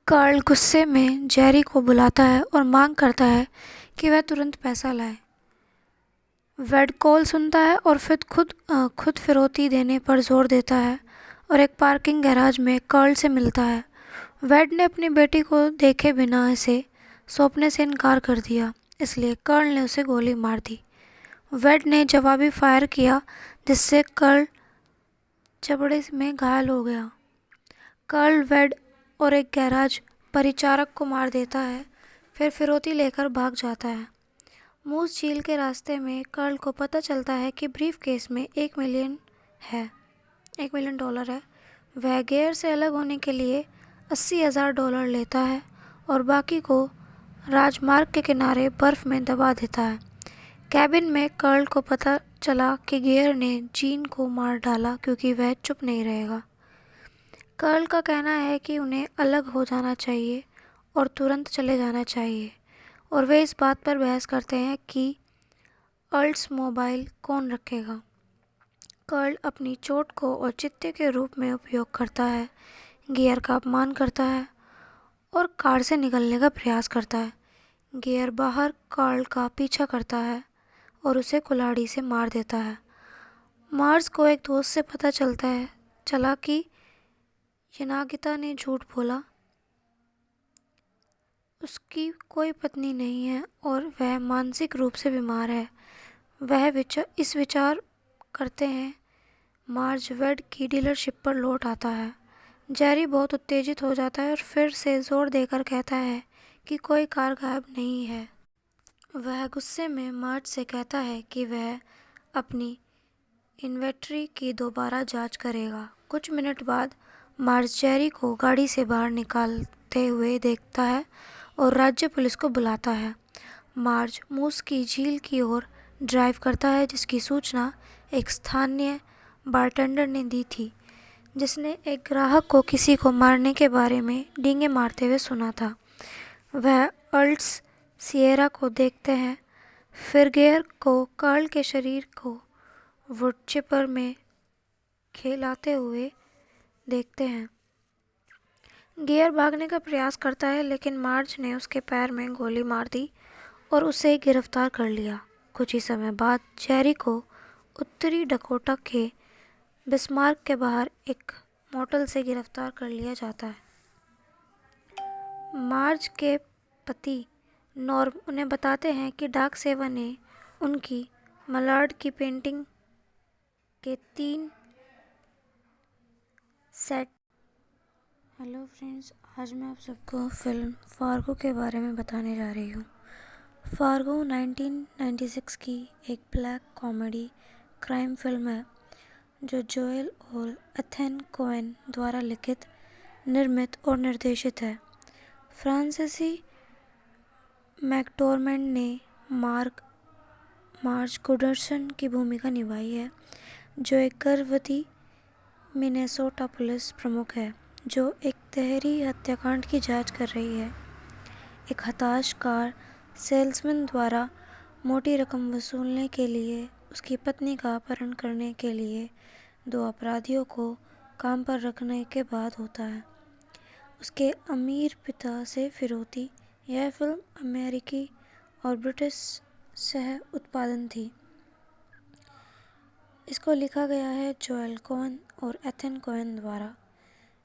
A: कार्ल गुस्से में जेरी को बुलाता है और मांग करता है कि वह तुरंत पैसा लाए। वेड कॉल सुनता है और फिर खुद फिरौती देने पर जोर देता है और एक पार्किंग गैराज में कार्ल से मिलता है। वेड ने अपनी बेटी को देखे बिना इसे सौंपने से इनकार कर दिया, इसलिए कार्ल ने उसे गोली मार दी। वेड ने जवाबी फायर किया जिससे कार्ल जबड़े में घायल हो गया। कार्ल वेड और एक गैराज परिचारक को मार देता है, फिर फिरौती लेकर भाग जाता है। मूस झील के रास्ते में कार्ल को पता चलता है कि ब्रीफकेस में $1 मिलियन है। वह गेयर से अलग होने के लिए $80,000 लेता है और बाकी को राजमार्ग के किनारे बर्फ में दबा देता है। कैबिन में कार्ल को पता चला कि गेयर ने जीन को मार डाला क्योंकि वह चुप नहीं रहेगा। कार्ल का कहना है कि उन्हें अलग हो जाना चाहिए और तुरंत चले जाना चाहिए और वे इस बात पर बहस करते हैं कि ओल्ड्समोबाइल कौन रखेगा। कार्ल अपनी चोट को औचित्य के रूप में उपयोग करता है, गियर का अपमान करता है और कार से निकलने का प्रयास करता है। गियर बाहर कार्ल का पीछा करता है और उसे कुल्हाड़ी से मार देता है। मार्ज को एक दोस्त से पता चला कि यनागिता ने झूठ बोला, उसकी कोई पत्नी नहीं है और वह मानसिक रूप से बीमार है। वह इस विचार करते हैं। मार्ज वेड की डीलरशिप पर लौट आता है। जेरी बहुत उत्तेजित हो जाता है और फिर से जोर देकर कहता है कि कोई कार गायब नहीं है। वह गुस्से में मार्ज से कहता है कि वह अपनी इन्वेंट्री की दोबारा जांच करेगा। कुछ मिनट बाद मार्ज जेरी को गाड़ी से बाहर निकालते हुए देखता है और राज्य पुलिस को बुलाता है। मार्ज मूस की झील की ओर ड्राइव करता है जिसकी सूचना एक स्थानीय बारटेंडर ने दी थी, जिसने एक ग्राहक को किसी को मारने के बारे में डींगे मारते हुए सुना था। वह अर्ल्स सिएरा को देखते हैं, फिर गेयर को कार्ल के शरीर को वुड चिपर में खेलाते हुए देखते हैं। गियर भागने का प्रयास करता है लेकिन मार्ज ने उसके पैर में गोली मार दी और उसे गिरफ्तार कर लिया। कुछ ही समय बाद जेरी को उत्तरी डकोटा के बिस्मार्क के बाहर एक मोटल से गिरफ्तार कर लिया जाता है। मार्ज के पति नॉर्म उन्हें बताते हैं कि डाक सेवा ने उनकी मलाड की पेंटिंग के 3 सेट। हेलो फ्रेंड्स, आज मैं आप सबको फिल्म फार्गो के बारे में बताने जा रही हूँ। फार्गो 1996 की एक ब्लैक कॉमेडी क्राइम फिल्म है जो जोएल और एथन कोएन द्वारा लिखित, निर्मित और निर्देशित है। फ्रांसीसी मैकडोरमेंड ने मार्ज गुडर्सन की भूमिका निभाई है, जो एक गर्भवती मिनेसोटा पुलिस प्रमुख है जो एक तहरी हत्याकांड की जांच कर रही है। एक हताश कार सेल्समैन द्वारा मोटी रकम वसूलने के लिए उसकी पत्नी का अपहरण करने के लिए 2 अपराधियों को काम पर रखने के बाद होता है। उसके अमीर पिता से फिरौती। यह फिल्म अमेरिकी और ब्रिटिश सह उत्पादन थी। इसको लिखा गया है जोएल कोएन और एथन कोएन द्वारा।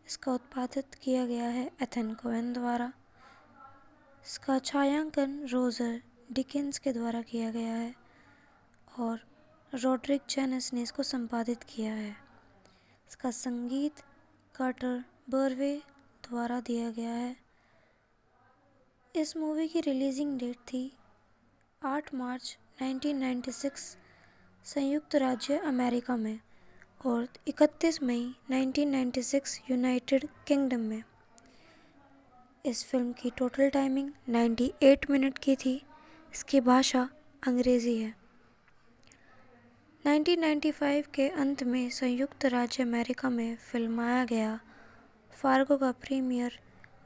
A: इसका उत्पादित किया गया है एथन कोएन द्वारा। इसका छायांकन रोजर डिकिंस के द्वारा किया गया है और रोड्रिक जेनिस ने इसको संपादित किया है। इसका संगीत कार्टर बर्वे द्वारा दिया गया है। इस मूवी की रिलीजिंग डेट थी 8 मार्च 1996 संयुक्त राज्य अमेरिका में और 31 मई 1996 यूनाइटेड किंगडम में। इस फिल्म की टोटल टाइमिंग 98 मिनट की थी। इसकी भाषा अंग्रेजी है। 1995 के अंत में संयुक्त राज्य अमेरिका में फिल्माया गया फार्गो का प्रीमियर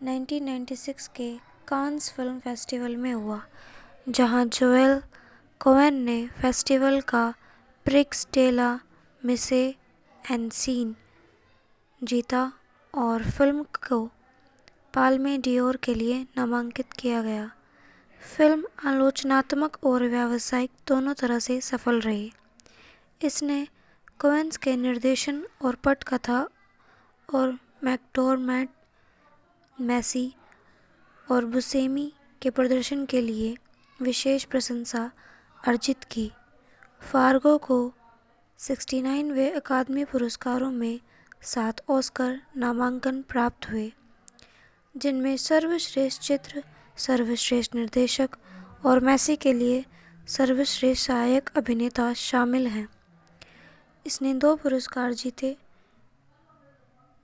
A: 1996 के कांस फिल्म फेस्टिवल में हुआ, जहां जोएल कोएन ने फेस्टिवल का प्रिक्स डे ला मिसे एन सीन जीता और फिल्म को पाल्मे डियोर के लिए नामांकित किया गया। फिल्म आलोचनात्मक और व्यावसायिक दोनों तरह से सफल रही। इसने कोएन्स के निर्देशन और पटकथा और मैकडोरमेट, मैसी और बुसेमी के प्रदर्शन के लिए विशेष प्रशंसा अर्जित की। फार्गो को 69वें अकादमी पुरस्कारों में 7 ऑस्कर नामांकन प्राप्त हुए, जिनमें सर्वश्रेष्ठ चित्र, सर्वश्रेष्ठ निर्देशक और मैसी के लिए सर्वश्रेष्ठ सहायक अभिनेता शामिल हैं। इसने 2 पुरस्कार जीते,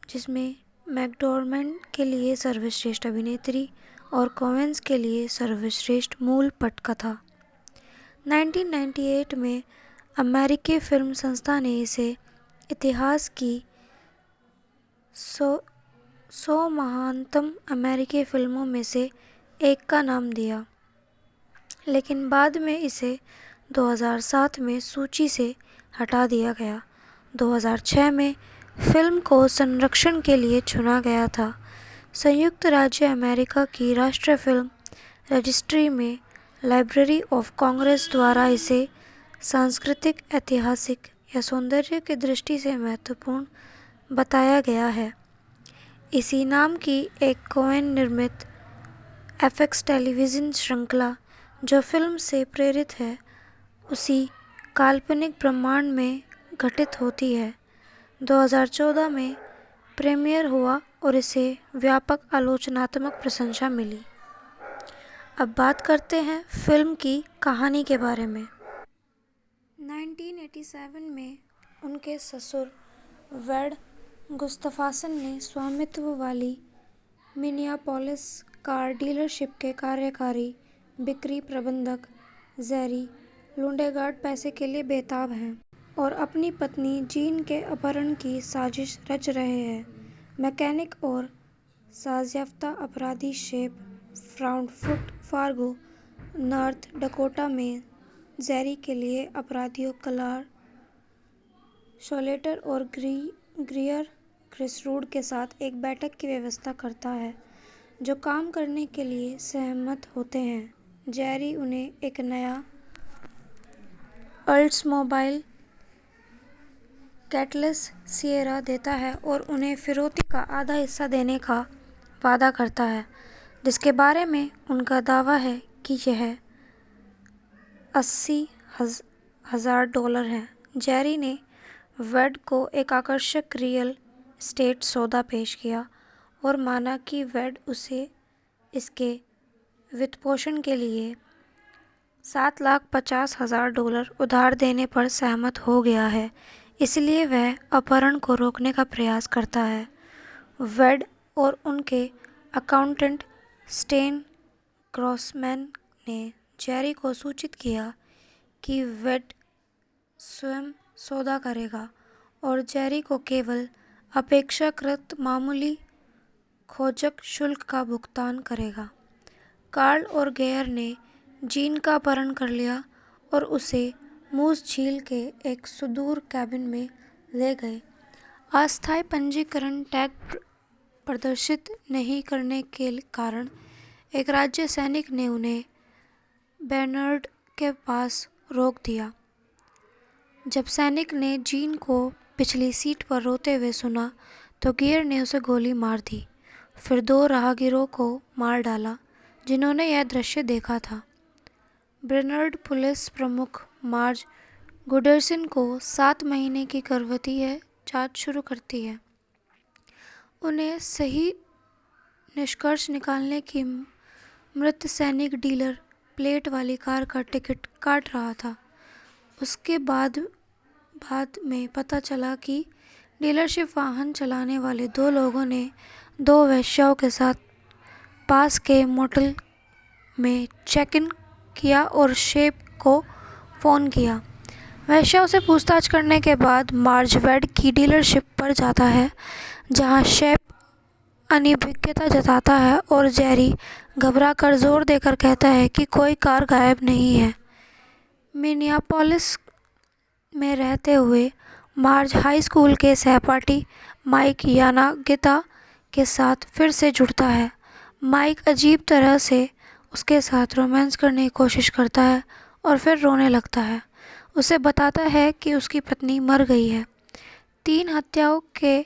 A: जिसमें मैकडोरमेट के लिए सर्वश्रेष्ठ अभिनेत्री और कोएन्स के लिए सर्वश्रेष्ठ मूल पटकथा। 1998 में अमेरिकी फिल्म संस्था ने इसे इतिहास की 100 महानतम अमेरिकी फिल्मों में से एक का नाम दिया, लेकिन बाद में इसे 2007 में सूची से हटा दिया गया। 2006 में फिल्म को संरक्षण के लिए चुना गया था। संयुक्त राज्य अमेरिका की राष्ट्रीय फिल्म रजिस्ट्री में लाइब्रेरी ऑफ कांग्रेस द्वारा इसे सांस्कृतिक, ऐतिहासिक या सौंदर्य की दृष्टि से महत्वपूर्ण बताया गया है। इसी नाम की एक कोएन निर्मित एफएक्स टेलीविज़न श्रृंखला, जो फिल्म से प्रेरित है, उसी काल्पनिक ब्रह्मांड में घटित होती है। 2014 में प्रीमियर हुआ और इसे व्यापक आलोचनात्मक प्रशंसा मिली। अब बात करते हैं फिल्म की कहानी के बारे में। 1987 में उनके ससुर वेड गुस्ताफसन ने स्वामित्व वाली मिनियापोलिस कार डीलरशिप के कार्यकारी बिक्री प्रबंधक जेरी लुंडेगार्ड पैसे के लिए बेताब हैं और अपनी पत्नी जीन के अपहरण की साजिश रच रहे हैं। मैकेनिक और साज़याफ्ता अपराधी शेप फ्राउडफुट फार्गो, नॉर्थ डकोटा में जेरी के लिए अपराधियों क्लार शोलेटर और ग्रीयर क्रिसरूड के साथ एक बैठक की व्यवस्था करता है, जो काम करने के लिए सहमत होते हैं। जेरी उन्हें एक नया ओल्ड्समोबाइल कैटलेस सिएरा देता है और उन्हें फिरौती का आधा हिस्सा देने का वादा करता है, जिसके बारे में उनका दावा है कि यह $80,000 है। जेरी ने वेड को एक आकर्षक रियल एस्टेट सौदा पेश किया और माना कि वेड उसे इसके वित्तपोषण के लिए $750,000 उधार देने पर सहमत हो गया है, इसलिए वह अपहरण को रोकने का प्रयास करता है। वेड और उनके अकाउंटेंट स्टेन ग्रॉसमैन ने जेरी को सूचित किया कि वेड स्वयं सौदा करेगा और जेरी को केवल अपेक्षाकृत मामूली खोजक शुल्क का भुगतान करेगा। कार्ल और गेयर ने जीन का अपहरण कर लिया और उसे मूस झील के एक सुदूर कैबिन में ले गए। अस्थायी पंजीकरण टैग प्रदर्शित नहीं करने के कारण एक राज्य सैनिक ने उन्हें बेर्नार्ड के पास रोक दिया। जब सैनिक ने जीन को पिछली सीट पर रोते हुए सुना, तो गियर ने उसे गोली मार दी, फिर 2 राहगीरों को मार डाला जिन्होंने यह दृश्य देखा था। बेर्नार्ड पुलिस प्रमुख मार्ज गुडर्सन को 7 महीने की गर्भवती है जांच शुरू करती है। उन्हें सही निष्कर्ष निकालने की मृत सैनिक डीलर प्लेट वाली कार का टिकट काट रहा था। उसके बाद में पता चला कि डीलरशिप वाहन चलाने वाले 2 लोगों ने 2 वेश्याओं के साथ पास के मोटेल में चेक इन किया और शेप को फ़ोन किया। वेश्याओं से पूछताछ करने के बाद मार्ज वेड की डीलरशिप पर जाता है, जहां शेप अनिभिज्ञता जताता है और जेरी घबराकर जोर देकर कहता है कि कोई कार गायब नहीं है। मिनियापोलिस में रहते हुए मार्ज हाई स्कूल के सहपाठी माइक यानागिता के साथ फिर से जुड़ता है। माइक अजीब तरह से उसके साथ रोमांस करने की कोशिश करता है और फिर रोने लगता है। उसे बताता है कि उसकी पत्नी मर गई है। 3 हत्याओं के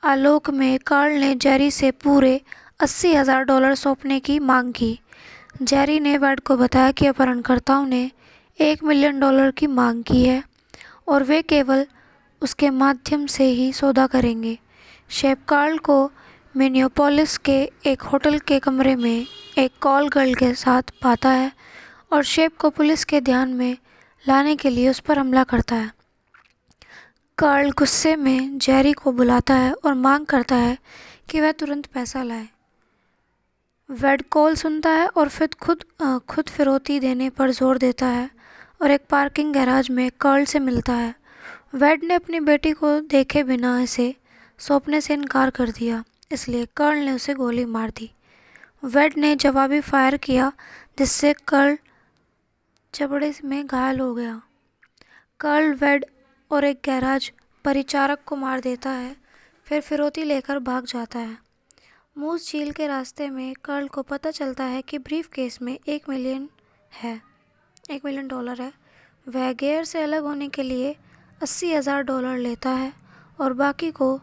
A: आलोक में कार्ल ने जेरी से पूरे $80,000 सौंपने की मांग की। जेरी ने वेड को बताया कि अपहरणकर्ताओं ने $1 मिलियन की मांग की है और वे केवल उसके माध्यम से ही सौदा करेंगे। शेप कार्ल को मिनियापोलिस के एक होटल के कमरे में एक कॉल गर्ल के साथ पाता है और शेप को पुलिस के ध्यान में लाने के लिए उस पर हमला करता है। कार्ल गुस्से में जेरी को बुलाता है और मांग करता है कि वह तुरंत पैसा लाए। वेड कॉल सुनता है और फिर खुद फिरौती देने पर जोर देता है और एक पार्किंग गैराज में कार्ल से मिलता है। वेड ने अपनी बेटी को देखे बिना इसे सौंपने से इनकार कर दिया, इसलिए कार्ल ने उसे गोली मार दी। वेड ने जवाबी फायर किया, जिससे कार्ल जबड़े में घायल हो गया। कार्ल वेड और एक गैराज परिचारक को मार देता है, फिर फिरौती लेकर भाग जाता है। मूस झील के रास्ते में कार्ल को पता चलता है कि ब्रीफकेस में $1 मिलियन है। वह गेयर से अलग होने के लिए $80,000 लेता है और बाकी को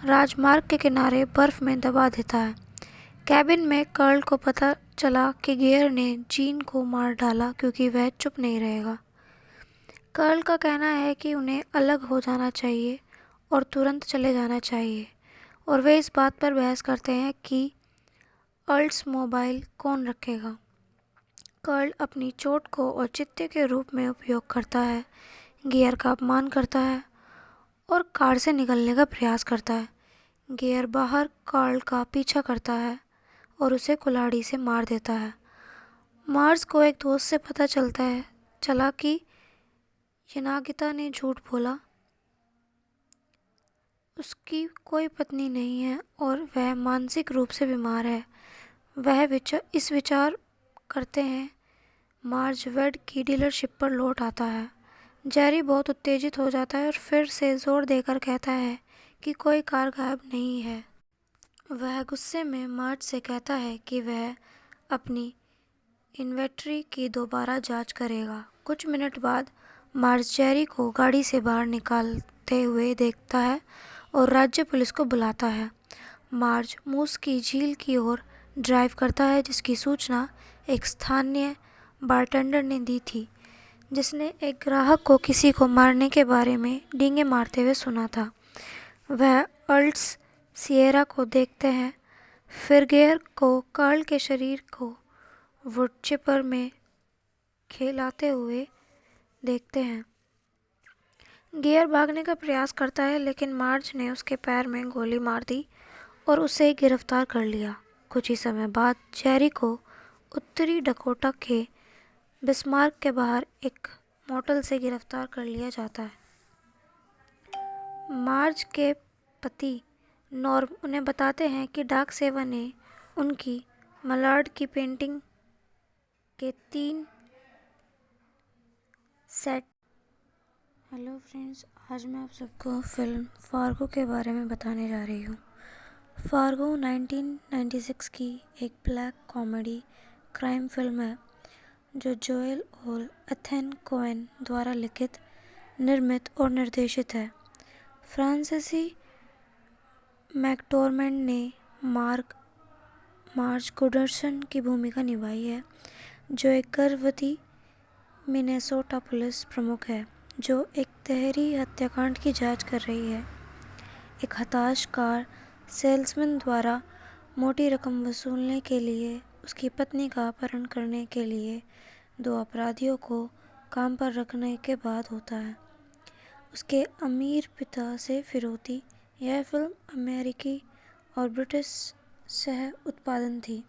A: राजमार्ग के किनारे बर्फ में दबा देता है। कैबिन में कार्ल को पता चला कि गेयर ने जीन को मार डाला क्योंकि वह चुप नहीं रहेगा। कार्ल का कहना है कि उन्हें अलग हो जाना चाहिए और तुरंत चले जाना चाहिए, और वे इस बात पर बहस करते हैं कि ओल्ड्समोबाइल कौन रखेगा। कार्ल अपनी चोट को औचित्य के रूप में उपयोग करता है, गियर का अपमान करता है और कार से निकलने का प्रयास करता है। गियर बाहर कार्ल का पीछा करता है और उसे कुल्हाड़ी से मार देता है। मार्ज को एक दोस्त से पता चला कि यानागिता ने झूठ बोला, उसकी कोई पत्नी नहीं है और वह मानसिक रूप से बीमार है। वह इस विचार करते हैं। मार्ज वेड की डीलरशिप पर लौट आता है। जेरी बहुत उत्तेजित हो जाता है और फिर से जोर देकर कहता है कि कोई कार गायब नहीं है। वह गुस्से में मार्ज से कहता है कि वह अपनी इन्वेंट्री की दोबारा जांच करेगा। कुछ मिनट बाद मार्ज जेरी को गाड़ी से बाहर निकालते हुए देखता है और राज्य पुलिस को बुलाता है। मार्ज मूस की झील की ओर ड्राइव करता है, जिसकी सूचना एक स्थानीय बारटेंडर ने दी थी, जिसने एक ग्राहक को किसी को मारने के बारे में डींगे मारते हुए सुना था। वह ओल्ड्स सिएरा को देखते हैं, फिर गेयर को कार्ल के शरीर को वुडचिपर में खेलाते हुए देखते हैं। गियर भागने का प्रयास करता है, लेकिन मार्ज ने उसके पैर में गोली मार दी और उसे गिरफ्तार कर लिया। कुछ ही समय बाद जेरी को उत्तरी डकोटा के बिस्मार्क के बाहर एक मोटल से गिरफ्तार कर लिया जाता है। मार्ज के पति नॉर्म उन्हें बताते हैं कि डाक सेवा ने उनकी मलाड की पेंटिंग के 3 सेट। हेलो फ्रेंड्स, आज मैं आप सबको फिल्म फार्गो के बारे में बताने जा रही हूँ। फार्गो 1996 की एक ब्लैक कॉमेडी क्राइम फिल्म है जो जोएल और एथन कोएन द्वारा लिखित, निर्मित और निर्देशित है। फ्रांसीसी मैकडोरमेंड ने मार्ज गुडर्सन की भूमिका निभाई है, जो एक गर्भवती मिनेसोटा पुलिस प्रमुख है जो एक तहरी हत्याकांड की जांच कर रही है। एक हताश कार सेल्समैन द्वारा मोटी रकम वसूलने के लिए उसकी पत्नी का अपहरण करने के लिए 2 अपराधियों को काम पर रखने के बाद होता है। उसके अमीर पिता से फिरौती। यह फिल्म अमेरिकी और ब्रिटिश सह उत्पादन थी।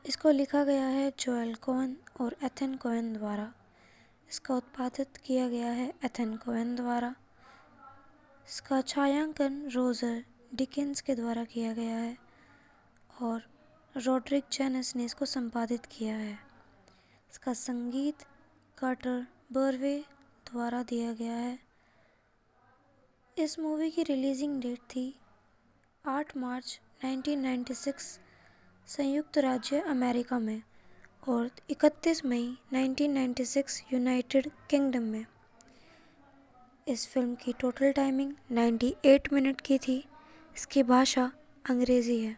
A: इसको लिखा गया है जोएल कोएन और एथन कोएन द्वारा। इसका उत्पादित किया गया है एथन कोएन द्वारा। इसका छायांकन रोजर डिकिंस के द्वारा किया गया है और रोड्रिक जेनिस ने इसको संपादित किया है। इसका संगीत कार्टर बर्वे द्वारा दिया गया है। इस मूवी की रिलीजिंग डेट थी 8 मार्च 1996 संयुक्त राज्य अमेरिका में और 31 मई 1996 यूनाइटेड किंगडम में। इस फिल्म की टोटल टाइमिंग 98 मिनट की थी। इसकी भाषा अंग्रेज़ी है।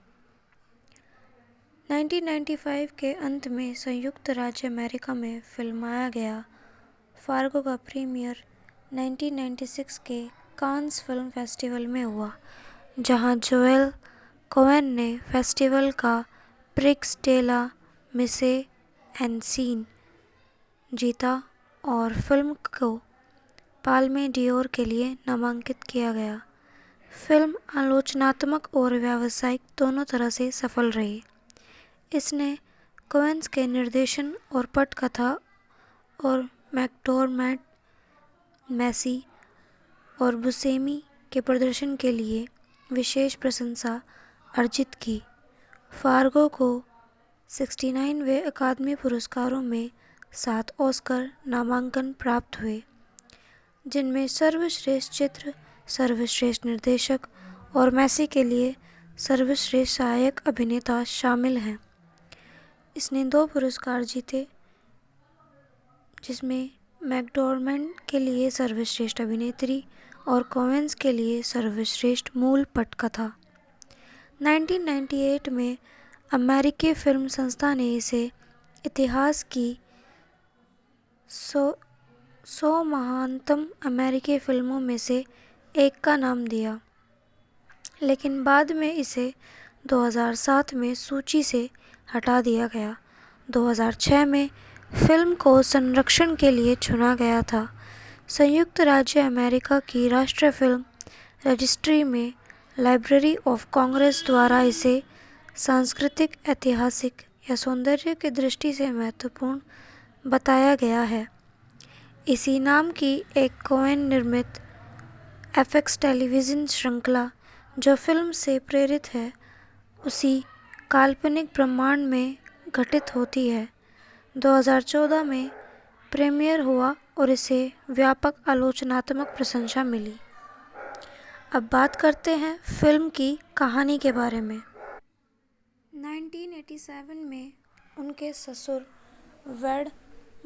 A: 1995 के अंत में संयुक्त राज्य अमेरिका में फिल्माया गया फार्गो का प्रीमियर 1996 के कांस फिल्म फेस्टिवल में हुआ, जहां जोएल कोएन ने फेस्टिवल का प्रिक्स डे ला मिसे एन सीन जीता और फिल्म को पाल्मे डियोर के लिए नामांकित किया गया। फिल्म आलोचनात्मक और व्यावसायिक दोनों तरह से सफल रही। इसने कोएन्स के निर्देशन और पटकथा और मैकडोरमेट, मैसी और बुसेमी के प्रदर्शन के लिए विशेष प्रशंसा अर्जित की। फार्गो को 69वें अकादमी पुरस्कारों में 7 ऑस्कर नामांकन प्राप्त हुए, जिनमें सर्वश्रेष्ठ चित्र, सर्वश्रेष्ठ निर्देशक और मैसी के लिए सर्वश्रेष्ठ सहायक अभिनेता शामिल हैं। इसने 2 पुरस्कार जीते, जिसमें मैकडोरमेंट के लिए सर्वश्रेष्ठ अभिनेत्री और कोएन्स के लिए सर्वश्रेष्ठ मूल पटकथा। 1998 में अमेरिकी फिल्म संस्था ने इसे इतिहास की 100 महानतम अमेरिकी फिल्मों में से एक का नाम दिया, लेकिन बाद में इसे 2007 में सूची से हटा दिया गया। 2006 में फिल्म को संरक्षण के लिए चुना गया था। संयुक्त राज्य अमेरिका की राष्ट्रीय फिल्म रजिस्ट्री में लाइब्रेरी ऑफ कांग्रेस द्वारा इसे सांस्कृतिक, ऐतिहासिक या सौंदर्य की दृष्टि से महत्वपूर्ण बताया गया है। इसी नाम की एक कोएन निर्मित एफएक्स टेलीविज़न श्रृंखला, जो फिल्म से प्रेरित है, उसी काल्पनिक ब्रह्मांड में घटित होती है। 2014 में प्रीमियर हुआ और इसे व्यापक आलोचनात्मक प्रशंसा मिली। अब बात करते हैं फिल्म की कहानी के बारे में। 1987 में उनके ससुर वेड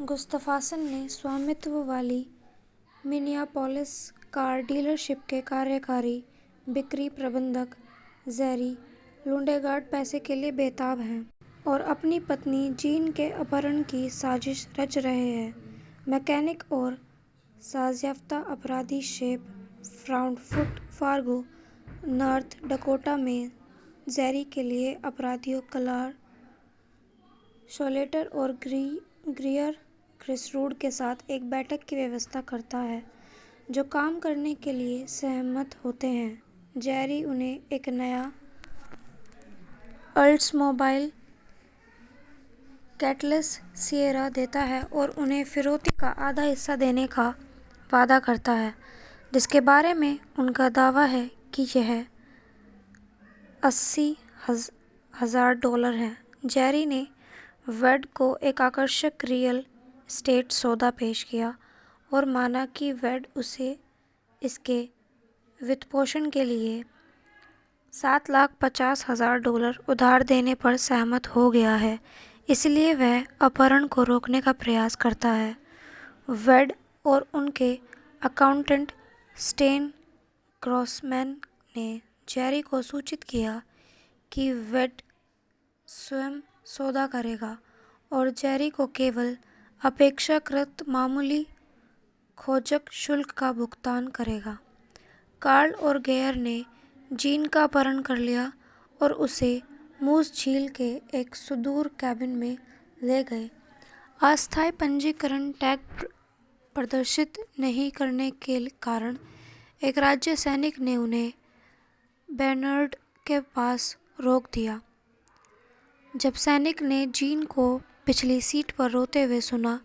A: गुस्ताफसन ने स्वामित्व वाली मिनियापोलिस कार डीलरशिप के कार्यकारी बिक्री प्रबंधक जेरी लुंडेगार्ड पैसे के लिए बेताब हैं और अपनी पत्नी जीन के अपहरण की साजिश रच रहे हैं। मैकेनिक और साज़याफ्ता अपराधी शेप फ्राउडफुट फार्गो, नॉर्थ डकोटा में जेरी के लिए अपराधियों क्लार शोलेटर और ग्रीयर क्रिसरूड के साथ एक बैठक की व्यवस्था करता है, जो काम करने के लिए सहमत होते हैं। जेरी उन्हें एक नया ओल्ड्समोबाइल कैटलेस सिएरा देता है और उन्हें फिरौती का आधा हिस्सा देने का वादा करता है, जिसके बारे में उनका दावा है कि यह $80,000 है। जेरी ने वेड को एक आकर्षक रियल एस्टेट सौदा पेश किया और माना कि वेड उसे इसके वित्तपोषण के लिए $750,000 उधार देने पर सहमत हो गया है, इसलिए वह अपहरण को रोकने का प्रयास करता है। वेड और उनके अकाउंटेंट स्टेन ग्रॉसमैन ने जेरी को सूचित किया कि वेड स्वयं सौदा करेगा और जेरी को केवल अपेक्षाकृत मामूली खोजक शुल्क का भुगतान करेगा। कार्ल और गेयर ने जीन का अपहरण कर लिया और उसे मूस झील के एक सुदूर कैबिन में ले गए। अस्थायी पंजीकरण टैग प्रदर्शित नहीं करने के कारण एक राज्य सैनिक ने उन्हें बेर्नार्ड के पास रोक दिया। जब सैनिक ने जीन को पिछली सीट पर रोते हुए सुना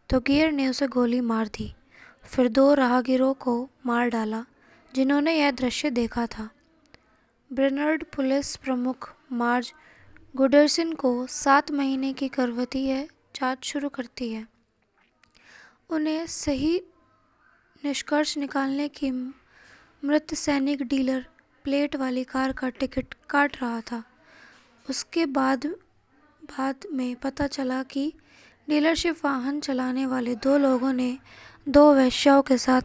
A: तो गियर ने उसे गोली मार दी, फिर 2 राहगीरों को मार डाला जिन्होंने यह दृश्य देखा था। ब्रेनर्ड पुलिस प्रमुख मार्ज गुडर्सन को 7 महीने की गर्भवती है जांच शुरू करती है। उन्हें सही निष्कर्ष निकालने की मृत सैनिक डीलर प्लेट वाली कार का टिकट काट रहा था। उसके बाद में पता चला कि डीलरशिप वाहन चलाने वाले 2 लोगों ने 2 वेश्याओं के साथ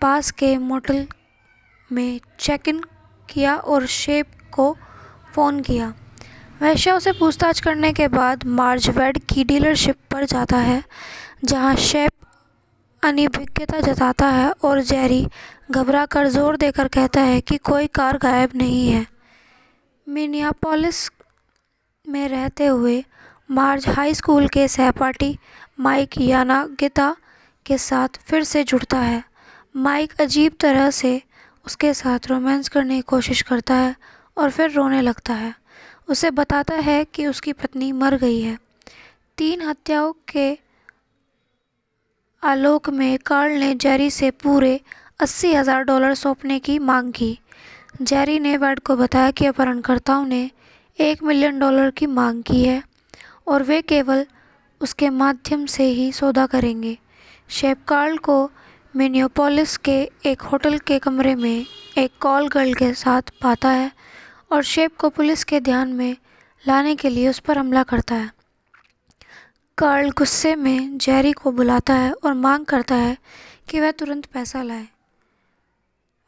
A: पास के मोटेल में चेक इन किया और शेप को फ़ोन किया। वेश्याओं से पूछताछ करने के बाद मार्ज वेड की डीलरशिप पर जाता है, जहां शेप अनिभिज्ञता जताता है और जेरी घबराकर जोर देकर कहता है कि कोई कार गायब नहीं है। मिनियापोलिस में रहते हुए मार्ज हाई स्कूल के सहपाठी माइक यानागिता के साथ फिर से जुड़ता है। माइक अजीब तरह से उसके साथ रोमांस करने की कोशिश करता है और फिर रोने लगता है। उसे बताता है कि उसकी पत्नी मर गई है। 3 हत्याओं के आलोक में कार्ल ने जेरी से पूरे $80,000 सौंपने की मांग की। जेरी ने वेड को बताया कि अपहरणकर्ताओं ने $1 मिलियन की मांग की है और वे केवल उसके माध्यम से ही सौदा करेंगे। शेप कार्ल को मिनियापोलिस के एक होटल के कमरे में एक कॉल गर्ल के साथ पाता है और शेप को पुलिस के ध्यान में लाने के लिए उस पर हमला करता है। कार्ल गुस्से में जेरी को बुलाता है और मांग करता है कि वह तुरंत पैसा लाए।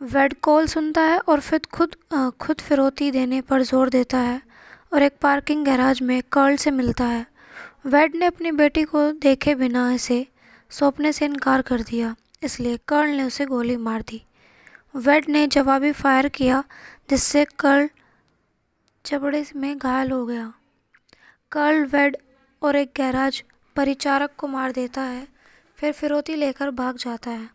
A: वेड कॉल सुनता है और फिर खुद फिरौती देने पर जोर देता है और एक पार्किंग गैराज में कार्ल से मिलता है। वेड ने अपनी बेटी को देखे बिना इसे सौंपने से इनकार कर दिया, इसलिए कार्ल ने उसे गोली मार दी। वेड ने जवाबी फायर किया जिससे कार्ल जबड़े में घायल हो गया। कार्ल वेड और एक गैराज परिचारक को मार देता है, फिर फिरौती लेकर भाग जाता है।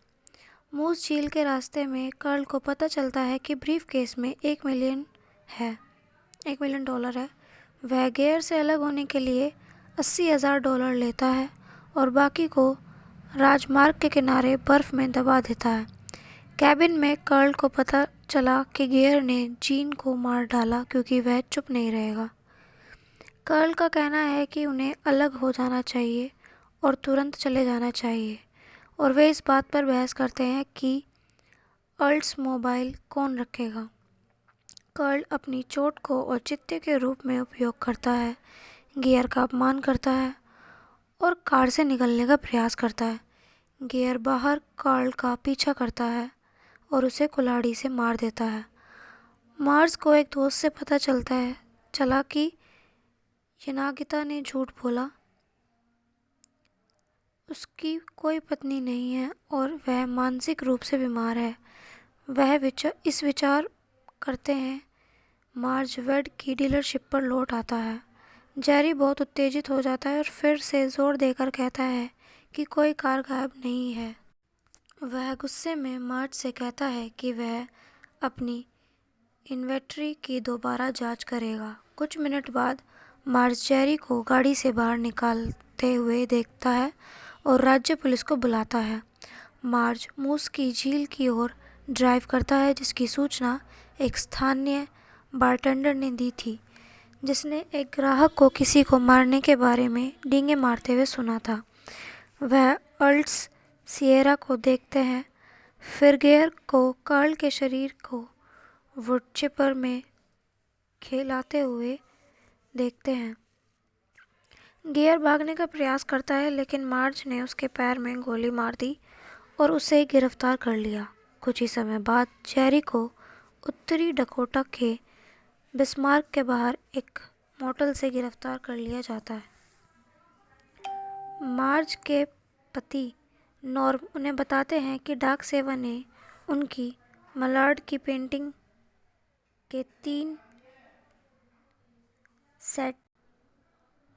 A: मूस झील के रास्ते में कार्ल को पता चलता है कि ब्रीफकेस में $1 मिलियन है। वह गियर से अलग होने के लिए $80,000 लेता है और बाकी को राजमार्ग के किनारे बर्फ में दबा देता है। कैबिन में कार्ल को पता चला कि गियर ने जीन को मार डाला क्योंकि वह चुप नहीं रहेगा। कार्ल का कहना है कि उन्हें अलग हो जाना चाहिए और तुरंत चले जाना चाहिए और वे इस बात पर बहस करते हैं कि ओल्ड्समोबाइल कौन रखेगा। कार्ल अपनी चोट को औचित्य के रूप में उपयोग करता है, गियर का अपमान करता है और कार से निकलने का प्रयास करता है। गियर बाहर कार्ल का पीछा करता है और उसे कुल्हाड़ी से मार देता है। मार्ज को एक दोस्त से पता चला कि यानागिता ने झूठ बोला, उसकी कोई पत्नी नहीं है और वह मानसिक रूप से बीमार है। वह इस विचार करते हैं। मार्ज वेड की डीलरशिप पर लौट आता है। जेरी बहुत उत्तेजित हो जाता है और फिर से जोर देकर कहता है कि कोई कार गायब नहीं है। वह गुस्से में मार्ज से कहता है कि वह अपनी इन्वेंट्री की दोबारा जांच करेगा। कुछ मिनट बाद मार्ज जेरी को गाड़ी से बाहर निकालते हुए देखता है और राज्य पुलिस को बुलाता है। मार्ज मूस की झील की ओर ड्राइव करता है, जिसकी सूचना एक स्थानीय बारटेंडर ने दी थी, जिसने एक ग्राहक को किसी को मारने के बारे में डींगे मारते हुए सुना था। वह ओल्ड्स सिएरा को देखते हैं, फिर गियर को कार्ल के शरीर को वुडचिपर में खेलाते हुए देखते हैं। गियर भागने का प्रयास करता है, लेकिन मार्ज ने उसके पैर में गोली मार दी और उसे गिरफ्तार कर लिया। कुछ ही समय बाद जेरी को उत्तरी डकोटा के बिस्मार्क के बाहर एक मोटेल से गिरफ्तार कर लिया जाता है। मार्ज के पति नॉर्म उन्हें बताते हैं कि डाक सेवा ने उनकी मलाड की पेंटिंग के 3 सेट।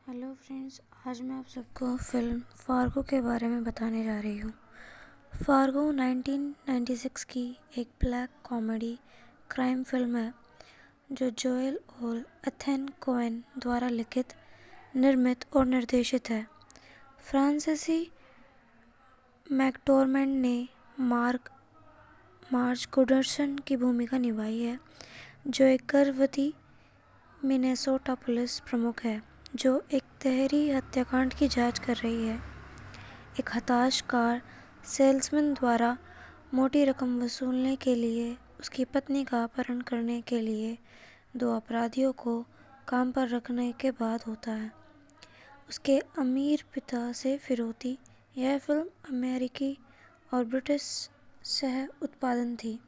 A: हेलो फ्रेंड्स, आज मैं आप सबको फिल्म फार्गो के बारे में बताने जा रही हूँ। फार्गो 1996 की एक ब्लैक कॉमेडी क्राइम फिल्म है जो जोएल और एथन कोएन द्वारा लिखित, निर्मित और निर्देशित है। फ्रांसीसी मैकडोरमेंड ने मार्ज गुडर्सन की भूमिका निभाई है, जो एक गर्भवती मिनेसोटा पुलिस प्रमुख है जो एक तहरी हत्याकांड की जांच कर रही है। एक हताश कार सेल्समैन द्वारा मोटी रकम वसूलने के लिए उसकी पत्नी का अपहरण करने के लिए दो अपराधियों को काम पर रखने के बाद होता है। उसके अमीर पिता से फिरौती। यह फिल्म अमेरिकी और ब्रिटिश सह उत्पादन थी।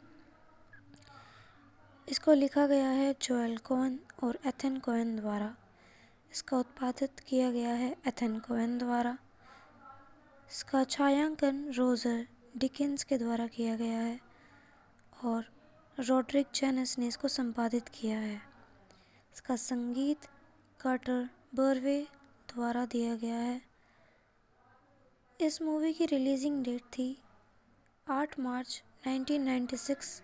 A: इसको लिखा गया है जोएल कोएन और एथन कोएन द्वारा। इसका उत्पादित किया गया है एथन कोएन द्वारा। इसका छायांकन रोजर डिकिंस के द्वारा किया गया है और रोड्रिक जेनिस ने इसको संपादित किया है। इसका संगीत कार्टर बर्वे द्वारा दिया गया है। इस मूवी की रिलीजिंग डेट थी 8 मार्च 1996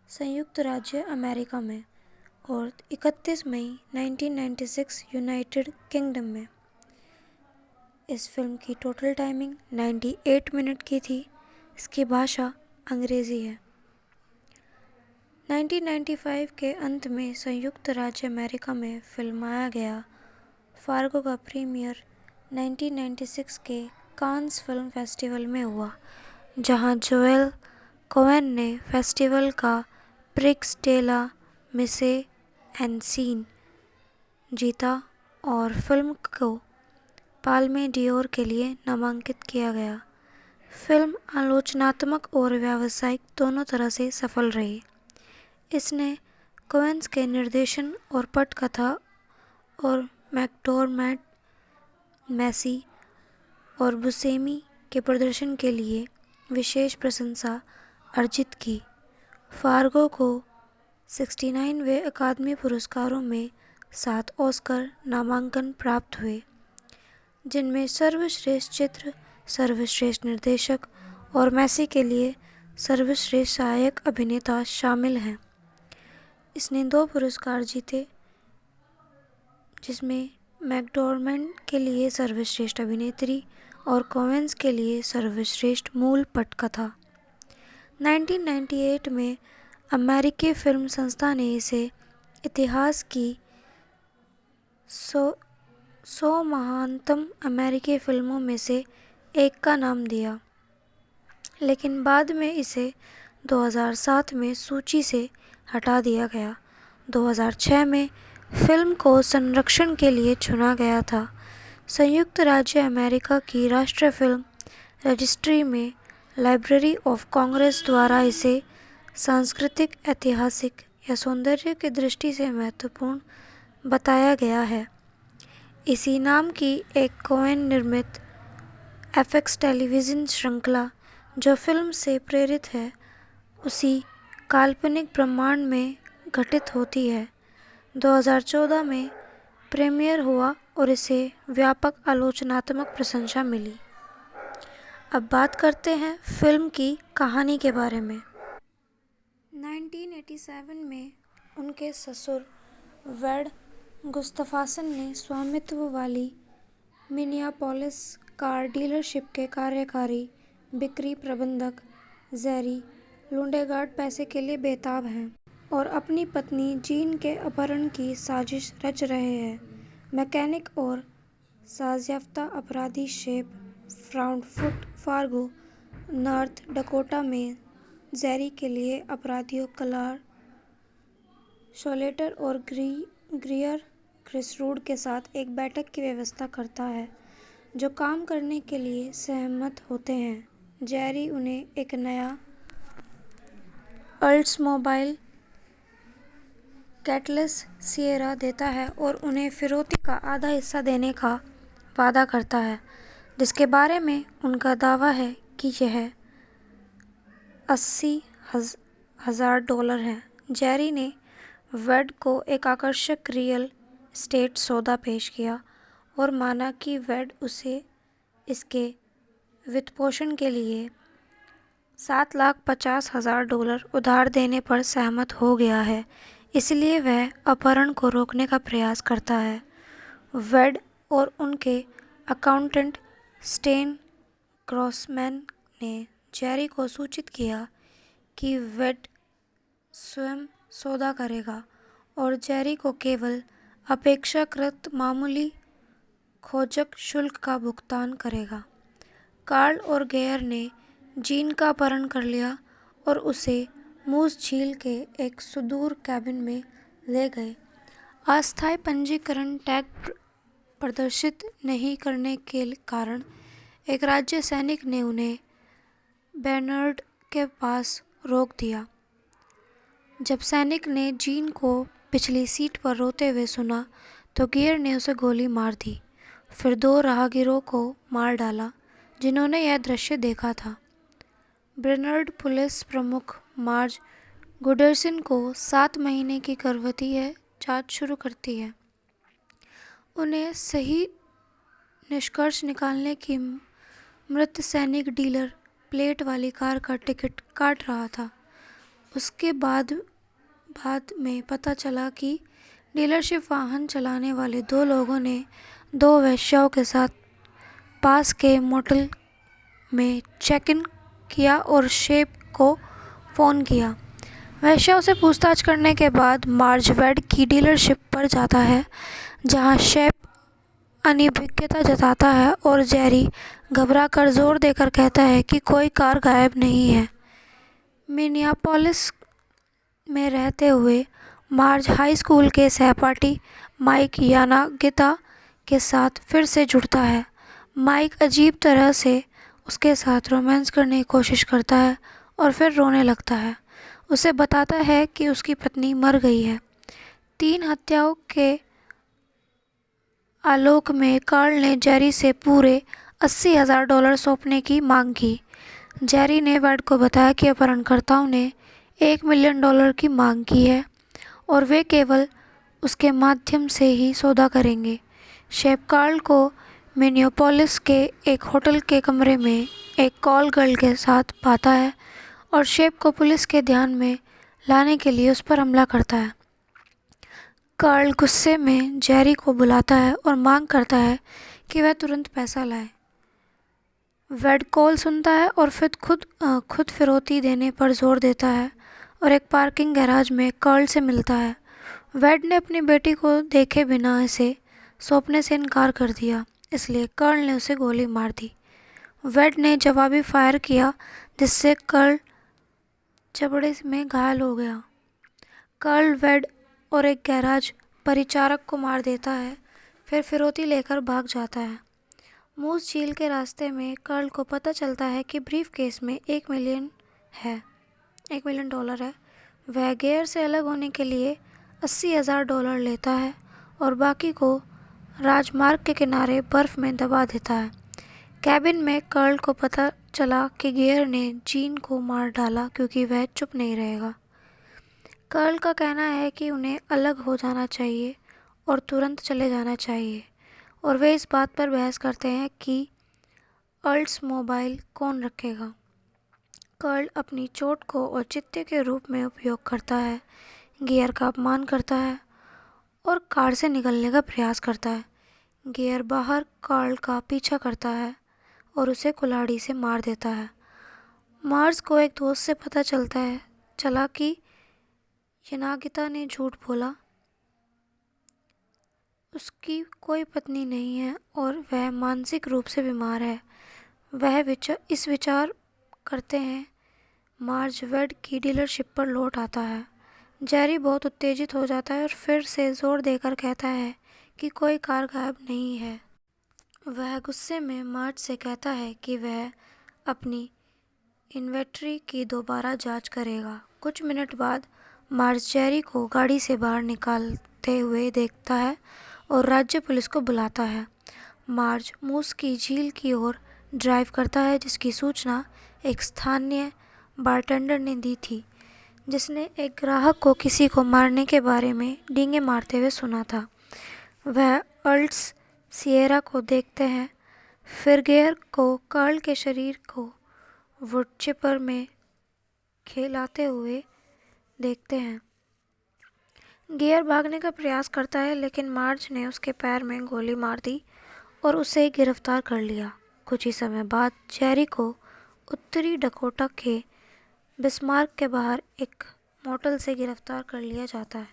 A: संयुक्त राज्य अमेरिका में और 31 मई 1996 यूनाइटेड किंगडम में। इस फिल्म की टोटल टाइमिंग 98 मिनट की थी। इसकी भाषा अंग्रेज़ी है। 1995 के अंत में संयुक्त राज्य अमेरिका में फिल्माया गया फार्गो का प्रीमियर 1996 के कांस फिल्म फेस्टिवल में हुआ, जहां जोएल कोएन ने फेस्टिवल का प्रिक्स डे ला मिसे एन सीन जीता और फिल्म को पाल्मे डियोर के लिए नामांकित किया गया। फिल्म आलोचनात्मक और व्यावसायिक दोनों तरह से सफल रही। इसने कोएन्स के निर्देशन और पटकथा और मैकडोरमेंड, मैसी और बुसेमी के प्रदर्शन के लिए विशेष प्रशंसा अर्जित की। फार्गो को 69वें अकादमी पुरस्कारों में 7 ऑस्कर नामांकन प्राप्त हुए, जिनमें सर्वश्रेष्ठ चित्र, सर्वश्रेष्ठ निर्देशक और मैसी के लिए सर्वश्रेष्ठ सहायक अभिनेता शामिल हैं। इसने 2 पुरस्कार जीते, जिसमें मैकडोरमेंड के लिए सर्वश्रेष्ठ अभिनेत्री और कोएन्स के लिए सर्वश्रेष्ठ मूल पटकथा। 1998 में अमेरिकी फिल्म संस्था ने इसे इतिहास की 100 महानतम अमेरिकी फिल्मों में से एक का नाम दिया, लेकिन बाद में इसे 2007 में सूची से हटा दिया गया। 2006 में फिल्म को संरक्षण के लिए चुना गया था। संयुक्त राज्य अमेरिका की राष्ट्रीय फिल्म रजिस्ट्री में लाइब्रेरी ऑफ कांग्रेस द्वारा इसे सांस्कृतिक, ऐतिहासिक या सौंदर्य की दृष्टि से महत्वपूर्ण बताया गया है। इसी नाम की एक कोएन निर्मित एफएक्स टेलीविज़न श्रृंखला जो फिल्म से प्रेरित है, उसी काल्पनिक ब्रह्मांड में घटित होती है। 2014 में प्रीमियर हुआ और इसे व्यापक आलोचनात्मक प्रशंसा मिली। अब बात करते हैं फिल्म की कहानी के बारे में। 1987 में उनके ससुर वेड गुस्ताफसन ने स्वामित्व वाली मिनियापोलिस कार डीलरशिप के कार्यकारी बिक्री प्रबंधक जेरी लुंडेगार्ड पैसे के लिए बेताब हैं और अपनी पत्नी जीन के अपहरण की साजिश रच रहे हैं। मैकेनिक और साज़याफ्ता अपराधी शेप फ्राउडफुट फार्गो, नॉर्थ डकोटा में जेरी के लिए अपराधियों क्लार शोलेटर और ग्रीयर क्रिसरूड के साथ एक बैठक की व्यवस्था करता है, जो काम करने के लिए सहमत होते हैं। जेरी उन्हें एक नया ओल्ड्समोबाइल कैटलेस सिएरा देता है और उन्हें फिरौती का आधा हिस्सा देने का वादा करता है, जिसके बारे में उनका दावा है कि यह $80,000 है। जेरी ने वेड को एक आकर्षक रियल एस्टेट सौदा पेश किया और माना कि वेड उसे इसके वित्तपोषण के लिए $7,50,000 उधार देने पर सहमत हो गया है। इसलिए वह अपहरण को रोकने का प्रयास करता है। वेड और उनके अकाउंटेंट स्टेन ग्रॉसमैन ने जेरी को सूचित किया कि वेड स्वयं सौदा करेगा और जेरी को केवल अपेक्षाकृत मामूली खोजक शुल्क का भुगतान करेगा। कार्ल और गेयर ने जीन का अपहरण कर लिया और उसे मूस झील के एक सुदूर कैबिन में ले गए। अस्थायी पंजीकरण टैग प्रदर्शित नहीं करने के कारण एक राज्य सैनिक ने उन्हें बेर्नार्ड के पास रोक दिया। जब सैनिक ने जीन को पिछली सीट पर रोते हुए सुना तो गियर ने उसे गोली मार दी, फिर 2 राहगीरों को मार डाला जिन्होंने यह दृश्य देखा था। बेर्नार्ड पुलिस प्रमुख मार्ज गुडर्सन को 7 महीने की गर्भवती है जांच शुरू करती है। उन्हें सही निष्कर्ष निकालने की मृत सैनिक डीलर प्लेट वाली कार का टिकट काट रहा था। उसके बाद में पता चला कि डीलरशिप वाहन चलाने वाले 2 लोगों ने 2 वेश्याओं के साथ पास के मोटेल में चेक इन किया और शेप को फ़ोन किया। वेश्याओं से पूछताछ करने के बाद मार्ज वेड की डीलरशिप पर जाता है, जहां शेप अनिभिज्ञता जताता है और जेरी घबराकर जोर देकर कहता है कि कोई कार गायब नहीं है। मिनियापोलिस में रहते हुए मार्ज हाई स्कूल के सहपाठी माइक यानागिता के साथ फिर से जुड़ता है। माइक अजीब तरह से उसके साथ रोमांस करने की कोशिश करता है और फिर रोने लगता है। उसे बताता है कि उसकी पत्नी मर गई है। 3 हत्याओं के आलोक में कार्ल ने जेरी से पूरे $80,000 सौंपने की मांग की। जेरी ने वेड को बताया कि अपहरणकर्ताओं ने $1 मिलियन की मांग की है और वे केवल उसके माध्यम से ही सौदा करेंगे। शेप कार्ल को मिनियापोलिस के एक होटल के कमरे में एक कॉल गर्ल के साथ पाता है और शेप को पुलिस के ध्यान में लाने के लिए उस पर हमला करता है। कार्ल गुस्से में जेरी को बुलाता है और मांग करता है कि वह तुरंत पैसा लाए। वेड कॉल सुनता है और फिर खुद फिरौती देने पर जोर देता है और एक पार्किंग गैराज में कार्ल से मिलता है। वेड ने अपनी बेटी को देखे बिना इसे सौंपने से इनकार कर दिया, इसलिए कार्ल ने उसे गोली मार दी। वेड ने जवाबी फायर किया जिससे कार्ल जबड़े में घायल हो गया। कार्ल वेड और एक गैराज परिचारक को मार देता है, फिर फिरौती लेकर भाग जाता है। मूस झील के रास्ते में कार्ल को पता चलता है कि ब्रीफकेस में $1 मिलियन है। वह गेयर से अलग होने के लिए $80,000 लेता है और बाकी को राजमार्ग के किनारे बर्फ में दबा देता है। कैबिन में कार्ल को पता चला कि गेयर ने जीन को मार डाला क्योंकि वह चुप नहीं रहेगा। कार्ल का कहना है कि उन्हें अलग हो जाना चाहिए और तुरंत चले जाना चाहिए और वे इस बात पर बहस करते हैं कि ओल्ड्समोबाइल कौन रखेगा। कार्ल अपनी चोट को औचित्य के रूप में उपयोग करता है, गियर का अपमान करता है और कार से निकलने का प्रयास करता है। गियर बाहर कार्ल का पीछा करता है और उसे कुल्हाड़ी से मार देता है। मार्ज को एक दोस्त से पता चला कि यानागिता ने झूठ बोला, उसकी कोई पत्नी नहीं है और वह मानसिक रूप से बीमार है। वह इस विचार करते हैं। मार्ज वेड की डीलरशिप पर लौट आता है। जेरी बहुत उत्तेजित हो जाता है और फिर से जोर देकर कहता है कि कोई कार गायब नहीं है। वह गुस्से में मार्ज से कहता है कि वह अपनी इन्वेंट्री की दोबारा जांच करेगा। कुछ मिनट बाद मार्ज जेरी को गाड़ी से बाहर निकालते हुए देखता है और राज्य पुलिस को बुलाता है। मार्ज मूस की झील की ओर ड्राइव करता है, जिसकी सूचना एक स्थानीय बारटेंडर ने दी थी, जिसने एक ग्राहक को किसी को मारने के बारे में डींगे मारते हुए सुना था। वह ओल्ड्स सिएरा को देखते हैं, फिर गेयर को कार्ल के शरीर को वुडचिपर में खेलाते हुए देखते हैं। गियर भागने का प्रयास करता है, लेकिन मार्ज ने उसके पैर में गोली मार दी और उसे गिरफ्तार कर लिया। कुछ ही समय बाद जेरी को उत्तरी डकोटा के बिस्मार्क के बाहर एक मोटल से गिरफ्तार कर लिया जाता है।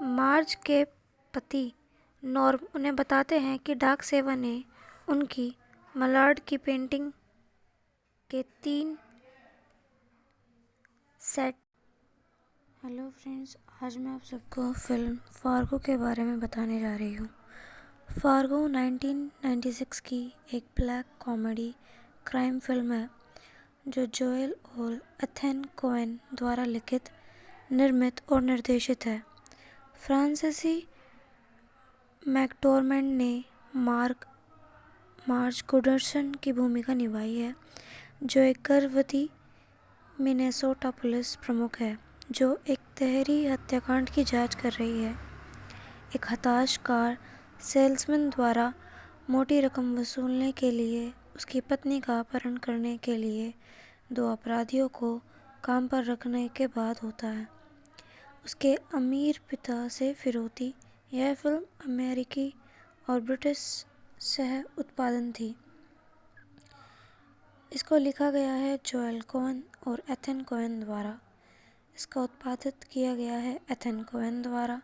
A: मार्ज के पति नॉर्म उन्हें बताते हैं कि डार्क सेवन ने उनकी मलाड की पेंटिंग के 3 सेट। हेलो फ्रेंड्स, आज मैं आप सबको फिल्म फार्गो के बारे में बताने जा रही हूँ। फार्गो 1996 की एक ब्लैक कॉमेडी क्राइम फिल्म है जो जोएल और एथन कोएन द्वारा लिखित, निर्मित और निर्देशित है। फ्रांसीसी मैकडोरमेंड ने मार्ज गुडर्सन की भूमिका निभाई है, जो एक गर्भवती मिनेसोटा पुलिस प्रमुख है जो एक तहरी हत्याकांड की जांच कर रही है। एक हताश कार सेल्समैन द्वारा मोटी रकम वसूलने के लिए उसकी पत्नी का अपहरण करने के लिए 2 अपराधियों को काम पर रखने के बाद होता है। उसके अमीर पिता से फिरौती। यह फिल्म अमेरिकी और ब्रिटिश सह उत्पादन थी। इसको लिखा गया है जोएल कोएन और एथन कोएन द्वारा। इसका उत्पादित किया गया है एथन कोएन द्वारा।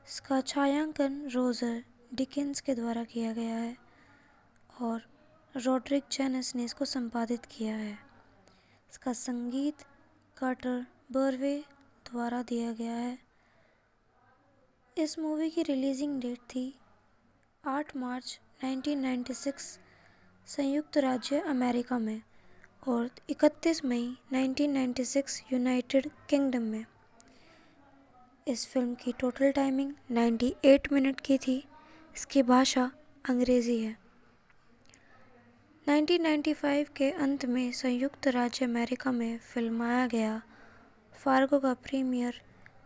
A: इसका छायांकन रोजर डिकिंस के द्वारा किया गया है और रोड्रिक जेनिस ने इसको संपादित किया है। इसका संगीत कार्टर बर्वे द्वारा दिया गया है। इस मूवी की रिलीजिंग डेट थी 8 मार्च 1996 संयुक्त राज्य अमेरिका में और 31 मई 1996 यूनाइटेड किंगडम में। इस फिल्म की टोटल टाइमिंग 98 मिनट की थी। इसकी भाषा अंग्रेज़ी है। 1995 के अंत में संयुक्त राज्य अमेरिका में फिल्माया गया फार्गो का प्रीमियर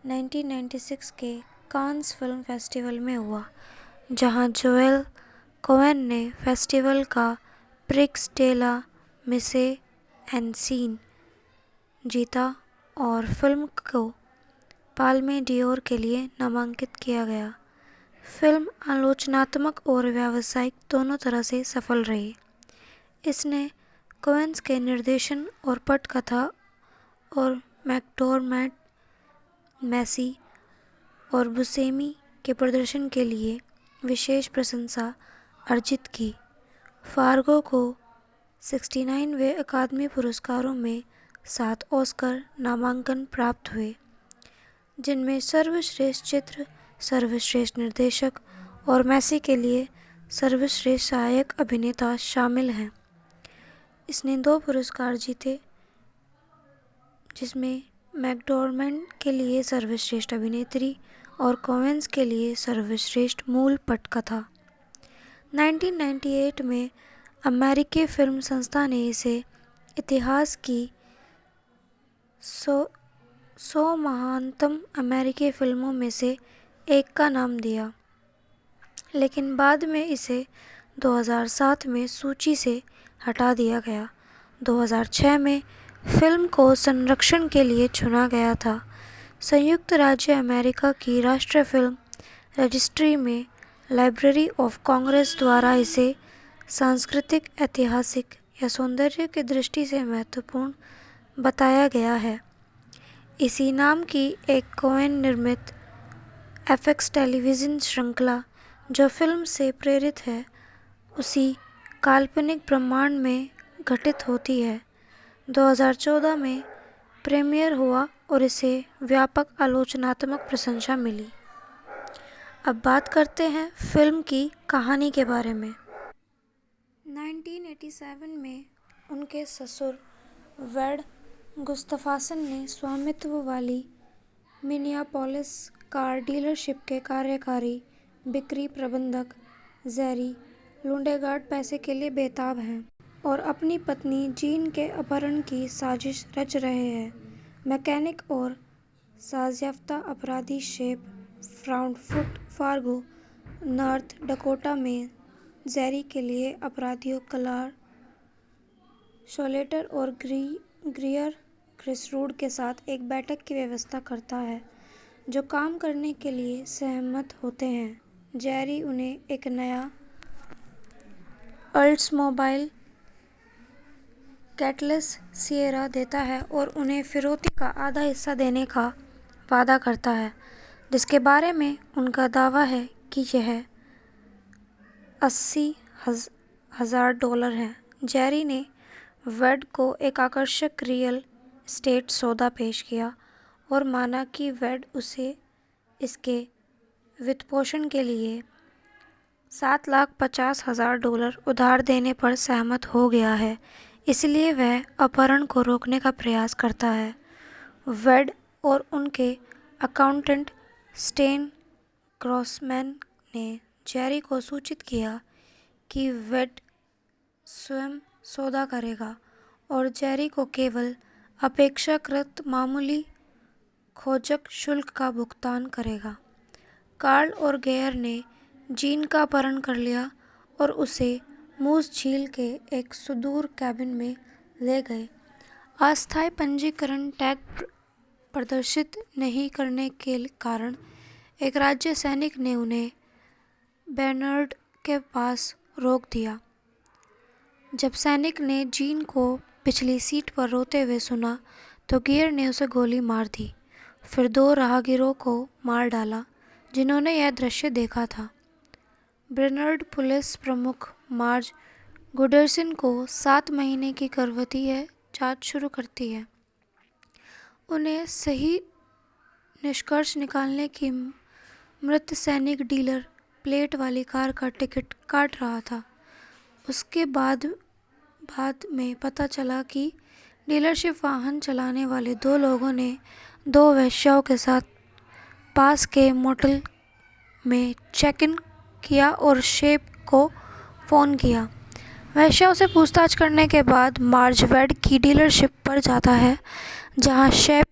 A: 1996 के कांस फिल्म फेस्टिवल में हुआ, जहां जोएल कोएन ने फेस्टिवल का प्रिक्स डे ला मिसे एन सीन जीता और फिल्म को पाल्मे डियोर के लिए नामांकित किया गया। फिल्म आलोचनात्मक और व्यावसायिक दोनों तरह से सफल रही। इसने कोएन्स के निर्देशन और पटकथा और मैकडोरमेंड, मैसी और बुसेमी के प्रदर्शन के लिए विशेष प्रशंसा अर्जित की। फार्गो को 69वें अकादमी पुरस्कारों में 7 ऑस्कर नामांकन प्राप्त हुए, जिनमें सर्वश्रेष्ठ चित्र, सर्वश्रेष्ठ निर्देशक और मैसी के लिए सर्वश्रेष्ठ सहायक अभिनेता शामिल हैं। इसने 2 पुरस्कार जीते, जिसमें मैकडोरमेंड के लिए सर्वश्रेष्ठ अभिनेत्री और कोएन्स के लिए सर्वश्रेष्ठ मूल पटकथा। 1998 में अमेरिकी फिल्म संस्था ने इसे इतिहास की 100 महानतम अमेरिकी फिल्मों में से एक का नाम दिया, लेकिन बाद में इसे 2007 में सूची से हटा दिया गया। 2006 में फिल्म को संरक्षण के लिए चुना गया था। संयुक्त राज्य अमेरिका की राष्ट्रीय फिल्म रजिस्ट्री में लाइब्रेरी ऑफ कांग्रेस द्वारा इसे सांस्कृतिक, ऐतिहासिक या सौंदर्य की दृष्टि से महत्वपूर्ण बताया गया है। इसी नाम की एक कोएन निर्मित एफएक्स टेलीविज़न श्रृंखला जो फिल्म से प्रेरित है, उसी काल्पनिक ब्रह्मांड में घटित होती है। 2014 में प्रीमियर हुआ और इसे व्यापक आलोचनात्मक प्रशंसा मिली। अब बात करते हैं फिल्म की कहानी के बारे में। 1987 में उनके ससुर वेड गुस्ताफसन ने स्वामित्व वाली मिनियापोलिस कार डीलरशिप के कार्यकारी बिक्री प्रबंधक जेरी लुंडेगार्ड पैसे के लिए बेताब हैं और अपनी पत्नी जीन के अपहरण की साजिश रच रहे हैं। मैकेनिक और साज़याफ्ता अपराधी शेप फ्राउडफुट फार्गो, नॉर्थ डकोटा में जेरी के लिए अपराधियों क्लार शोलेटर और ग्रियर क्रिस रूड के साथ एक बैठक की व्यवस्था करता है, जो काम करने के लिए सहमत होते हैं। जेरी उन्हें एक नया ओल्ड्समोबाइल कैटलेस सिएरा देता है और उन्हें फिरौती का आधा हिस्सा देने का वादा करता है, जिसके बारे में उनका दावा है कि यह $80,000 है। जेरी ने वेड को एक आकर्षक रियल एस्टेट सौदा पेश किया और माना कि वेड उसे इसके वित्तपोषण के लिए $750,000 उधार देने पर सहमत हो गया है, इसलिए वह अपहरण को रोकने का प्रयास करता है। वेड और उनके अकाउंटेंट स्टेन ग्रॉसमैन ने जेरी को सूचित किया कि वेड स्वयं सौदा करेगा और जेरी को केवल अपेक्षाकृत मामूली खोजक शुल्क का भुगतान करेगा। कार्ल और गेयर ने जीन का अपहरण कर लिया और उसे मूस झील के एक सुदूर कैबिन में ले गए। अस्थायी पंजीकरण टैग प्रदर्शित नहीं करने के कारण एक राज्य सैनिक ने उन्हें बेर्नार्ड के पास रोक दिया। जब सैनिक ने जीन को पिछली सीट पर रोते हुए सुना तो गियर ने उसे गोली मार दी, फिर 2 राहगीरों को मार डाला जिन्होंने यह दृश्य देखा था। बेर्नार्ड पुलिस प्रमुख मार्ज गुडर्सन को 7 महीने की गर्भवती है जांच शुरू करती है। उन्हें सही निष्कर्ष निकालने की मृत सैनिक डीलर प्लेट वाली कार का टिकट काट रहा था। उसके बाद में पता चला कि डीलरशिप वाहन चलाने वाले 2 लोगों ने 2 वेश्याओं के साथ पास के मोटेल में चेक इन किया और शेप को फ़ोन किया। वेश्याओं से पूछताछ करने के बाद मार्ज वेड की डीलरशिप पर जाता है, जहां शेप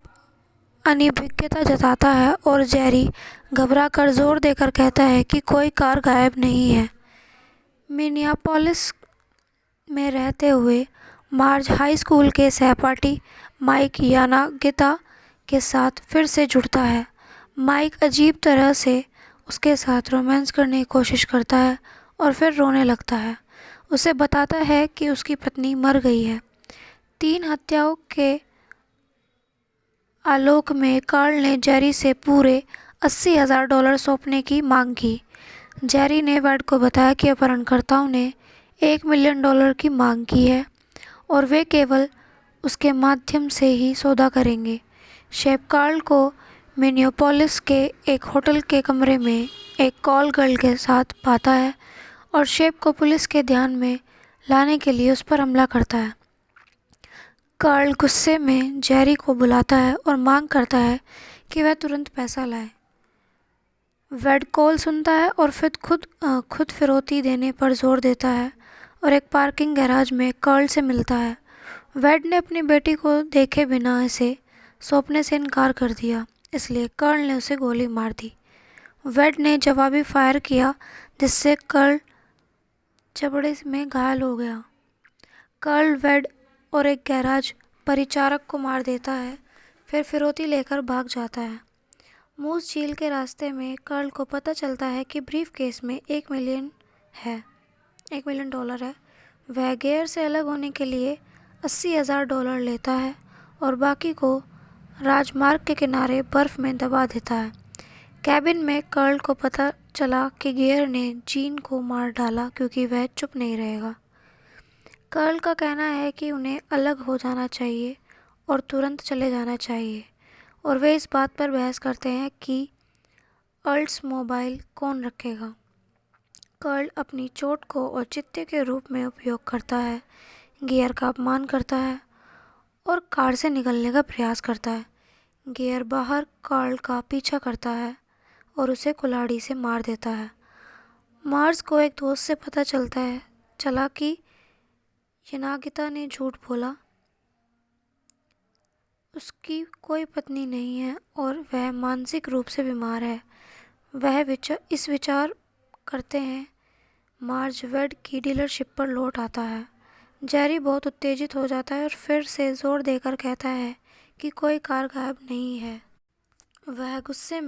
A: अनिभिज्ञता जताता है और जेरी घबराकर जोर देकर कहता है कि कोई कार गायब नहीं है। मिनियापोलिस में रहते हुए मार्ज हाई स्कूल के सहपाठी माइक यानागिता के साथ फिर से जुड़ता है। माइक अजीब तरह से उसके साथ रोमांस करने की कोशिश करता है और फिर रोने लगता है। उसे बताता है कि उसकी पत्नी मर गई है। 3 हत्याओं के आलोक में कार्ल ने जेरी से पूरे $80,000 सौंपने की मांग की। जेरी ने वेड को बताया कि अपहरणकर्ताओं ने $1 मिलियन की मांग की है और वे केवल उसके माध्यम से ही सौदा करेंगे। शेप कार्ल को मिनियापोलिस के एक होटल के कमरे में एक कॉल गर्ल के साथ पाता है और शेप को पुलिस के ध्यान में लाने के लिए उस पर हमला करता है। कार्ल गुस्से में जेरी को बुलाता है और मांग करता है कि वह तुरंत पैसा लाए। वेड कॉल सुनता है और फिर खुद फिरौती देने पर जोर देता है और एक पार्किंग गैराज में कार्ल से मिलता है। वेड ने अपनी बेटी को देखे बिना इसे सौंपने से इनकार कर दिया, इसलिए कार्ल ने उसे गोली मार दी। वेड ने जवाबी फायर किया, जिससे कार्ल जबड़े में घायल हो गया। कार्ल वेड और एक गैराज परिचारक को मार देता है, फिर फिरौती लेकर भाग जाता है। मूस झील के रास्ते में कार्ल को पता चलता है कि ब्रीफकेस में $1 मिलियन है। वह गेयर से अलग होने के लिए $80,000 लेता है और बाकी को राजमार्ग के किनारे बर्फ में दबा देता है। कैबिन में कार्ल को पता चला कि गेयर ने जीन को मार डाला क्योंकि वह चुप नहीं रहेगा। कार्ल का कहना है कि उन्हें अलग हो जाना चाहिए और तुरंत चले जाना चाहिए, और वे इस बात पर बहस करते हैं कि ओल्ड्समोबाइल कौन रखेगा। कार्ल अपनी चोट को औचित्य के रूप में उपयोग करता है, गियर का अपमान करता है और कार से निकलने का प्रयास करता है। गियर बाहर कार्ल का पीछा करता है और उसे कुल्हाड़ी से मार देता है। मार्ज को एक दोस्त से पता चला कि यानागिता ने झूठ बोला, उसकी कोई पत्नी नहीं है और वह मानसिक रूप से बीमार है। वह इस विचार करते हैं। मार्ज वेड की डीलरशिप पर लौट आता है। जेरी बहुत उत्तेजित हो जाता है और फिर से जोर देकर कहता है कि कोई कार गायब नहीं है। वह गुस्से